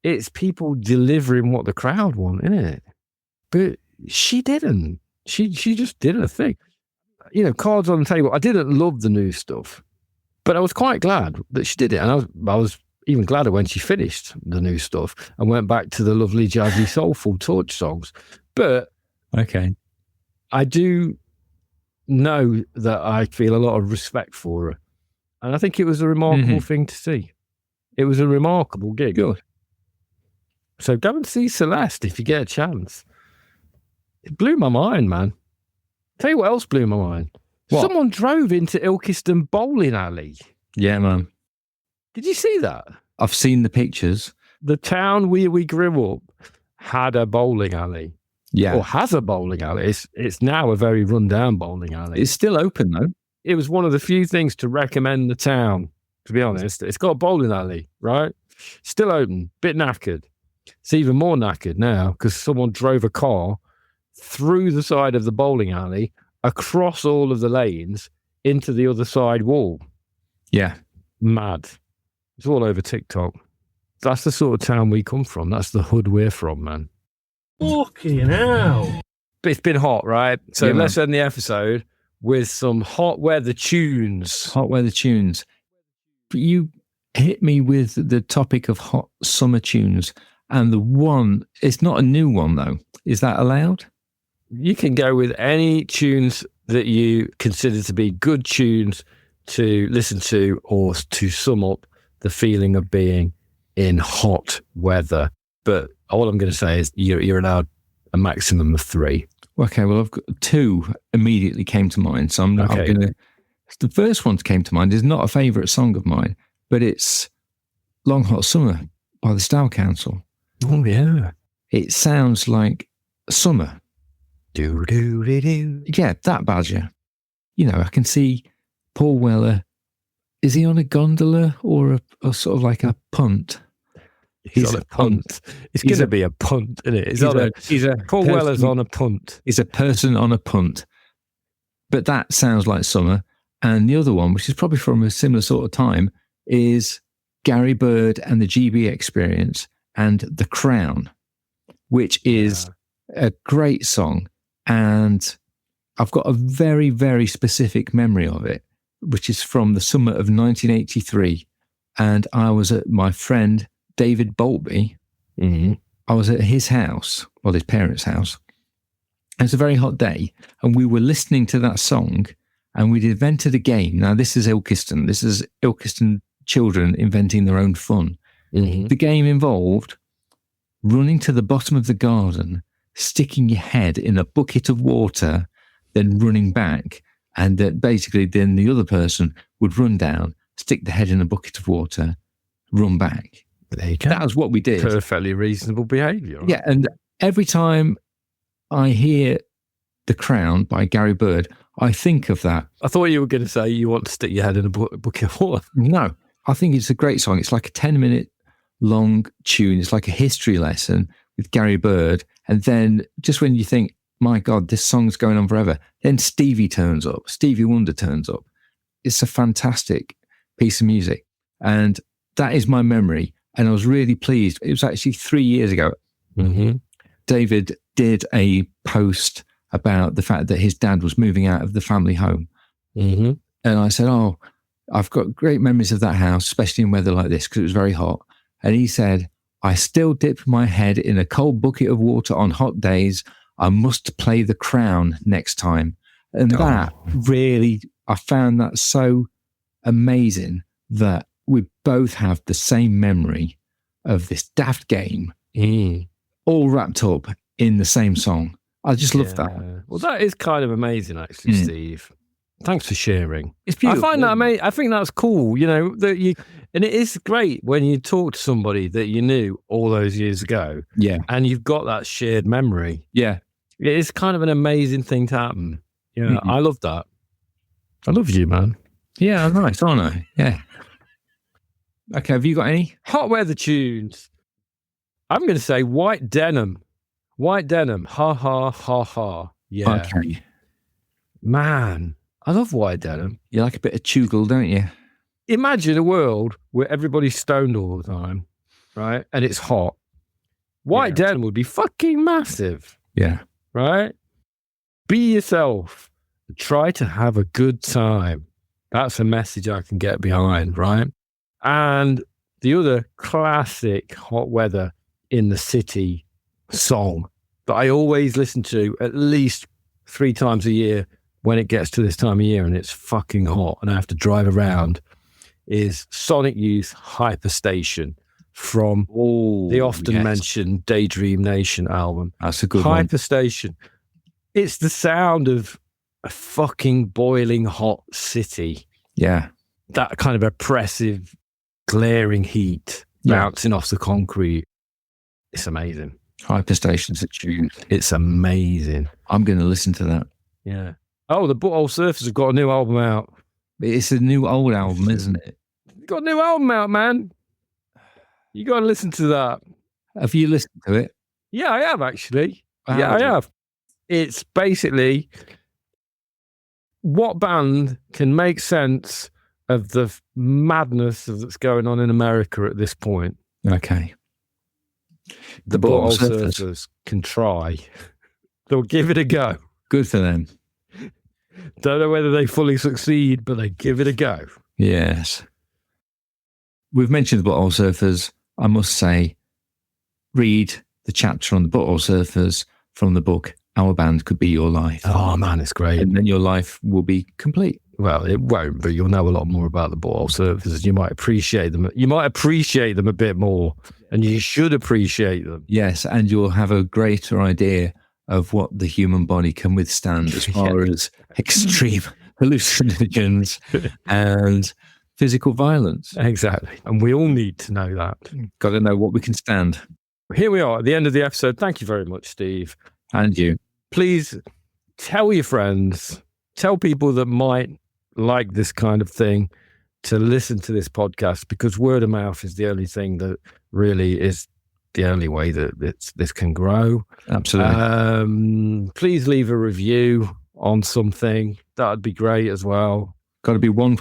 it's people delivering what the crowd want, isn't it? But she didn't. She just did her thing. You know, cards on the table. I didn't love the new stuff, but I was quite glad that she did it. And I was even gladder when she finished the new stuff and went back to the lovely jazzy soulful torch songs. But I do know that I feel a lot of respect for her. And I think it was a remarkable thing to see. It was a remarkable gig. Good. So go and see Celeste if you get a chance. It blew my mind, man. Tell you what else blew my mind. What? Someone drove into Ilkeston bowling alley. Yeah, man. Did you see that? I've seen the pictures. The town where we grew up had a bowling alley. Yeah. Or has a bowling alley. It's now a very run-down bowling alley. It's still open, though. It was one of the few things to recommend the town, to be honest. It's got a bowling alley, right? Still open. Bit knackered. It's even more knackered now because someone drove a car through the side of the bowling alley, across all of the lanes, into the other side wall. Yeah. Mad. It's all over TikTok. That's the sort of town we come from. That's the hood we're from, man. Fucking hell. But it's been hot, right? So let's end the episode with some hot weather tunes. Hot weather tunes. But you hit me with the topic of hot summer tunes. And the one, it's not a new one, though. Is that allowed? You can go with any tunes that you consider to be good tunes to listen to or to sum up the feeling of being in hot weather. But all I'm going to say is you're allowed a maximum of 3. Okay, well, I've got 2 immediately came to mind. So I'm going to... The first one that came to mind is not a favourite song of mine, but it's Long Hot Summer by the Style Council. Oh, yeah. It sounds like summer. Do-do-do-do. Yeah, that badger. You know, I can see Paul Weller. Is he on a gondola or a sort of like a punt? He's on a punt. It's going to be a punt, isn't it? Paul Weller's on a punt. He's a person on a punt. But that sounds like summer. And the other one, which is probably from a similar sort of time, is Gary Bird and the GB Experience and The Crown, which is a great song. And I've got a very, very specific memory of it, which is from the summer of 1983. And I was at my friend David Boltby. I was at his house, well, his parents' house. It was a very hot day, and we were listening to that song, and we'd invented a game. Now, this is Ilkeston. This is Ilkeston children inventing their own fun. Mm-hmm. The game involved running to the bottom of the garden, sticking your head in a bucket of water, then running back, and that basically then the other person would run down, stick the head in a bucket of water, run back. There you go. That was what we did. Perfectly reasonable behaviour. Yeah, and every time I hear The Crown by Gary Bird, I think of that. I thought you were going to say you want to stick your head in a bucket of water. No, I think it's a great song. It's like a 10-minute long tune. It's like a history lesson with Gary Bird. And then just when you think, my God, this song's going on forever, then Stevie turns up. Stevie Wonder turns up. It's a fantastic piece of music. And that is my memory. And I was really pleased. It was actually 3 years ago. Mm-hmm. David did a post about the fact that his dad was moving out of the family home. Mm-hmm. And I said, oh, I've got great memories of that house, especially in weather like this, because it was very hot. And he said, I still dip my head in a cold bucket of water on hot days. I must play The Crown next time. And that really, I found that so amazing that we both have the same memory of this daft game, all wrapped up in the same song. I just love that. Well, that is kind of amazing, actually, Steve. Thanks for sharing. It's beautiful. I find that amazing. I think that's cool. You know, and it is great when you talk to somebody that you knew all those years ago. Yeah. And you've got that shared memory. Yeah. It is kind of an amazing thing to happen. Yeah, I love that. I love you, man. Yeah, nice, aren't I? Yeah. Okay, have you got any? Hot weather tunes. I'm going to say White Denim. White Denim. Ha, ha, ha, ha. Yeah. Okay. Man, I love White Denim. You like a bit of Chugel, don't you? Imagine a world where everybody's stoned all the time, right? And it's hot. White Denim would be fucking massive. Yeah. Right? Be yourself. Try to have a good time. That's a message I can get behind, right? And the other classic hot weather in the city song that I always listen to at least 3 times a year when it gets to this time of year and it's fucking hot and I have to drive around is Sonic Youth Hyperstation from the often mentioned Daydream Nation album. That's a good one. Hyperstation. It's the sound of a fucking boiling hot city. Yeah. That kind of oppressive, glaring heat bouncing off the concrete. It's amazing. Hyperstation's a tune. It's amazing. I'm going to listen to that. Yeah. Oh, the Butthole Surfers have got a new album out. It's a new old album, isn't it? They've got a new album out, man. You got to listen to that. Have you listened to it? Yeah, I have, actually. I have. It's basically what band can make sense of the madness that's going on in America at this point. Okay. The Butthole Surfers can try. They'll give it a go. Good for them. Don't know whether they fully succeed, but they give it a go. Yes. We've mentioned the Butthole Surfers. I must say, read the chapter on the Butthole Surfers from the book Our Band Could Be Your Life. Oh, man, it's great. And then your life will be complete. Well, it won't, but you'll know a lot more about the Butthole Surfers. You might appreciate them. You might appreciate them a bit more, and you should appreciate them. Yes, and you'll have a greater idea of what the human body can withstand as far as extreme hallucinogens and physical violence. Exactly. And we all need to know that. Got to know what we can stand. Here we are at the end of the episode. Thank you very much, Steve. And you. Please tell your friends, tell people that might like this kind of thing to listen to this podcast, because word of mouth is the only thing that really is the only way that this can grow. Absolutely. Please leave a review on something. That would be great as well. Got to be one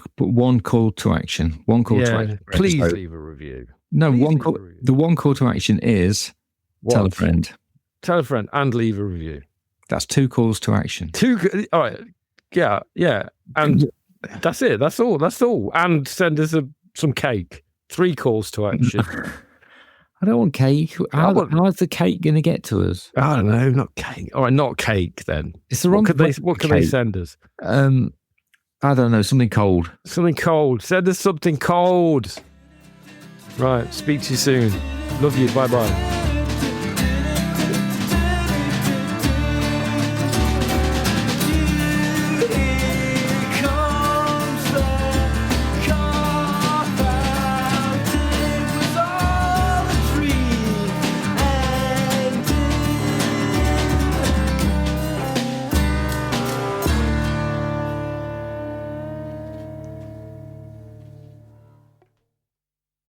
call to action. One call to action. Please leave a review. No, the one call to action is tell a friend. Tell a friend and leave a review. That's 2 calls to action. 2. All right. Yeah. And that's it. That's all. And send us some cake. 3 calls to action. I don't want cake. How's the cake going to get to us? I don't know. Not cake. All right, not cake then. It's the wrong. What can they send us? I don't know. Something cold. Something cold. Send us something cold. Right. Speak to you soon. Love you. Bye bye.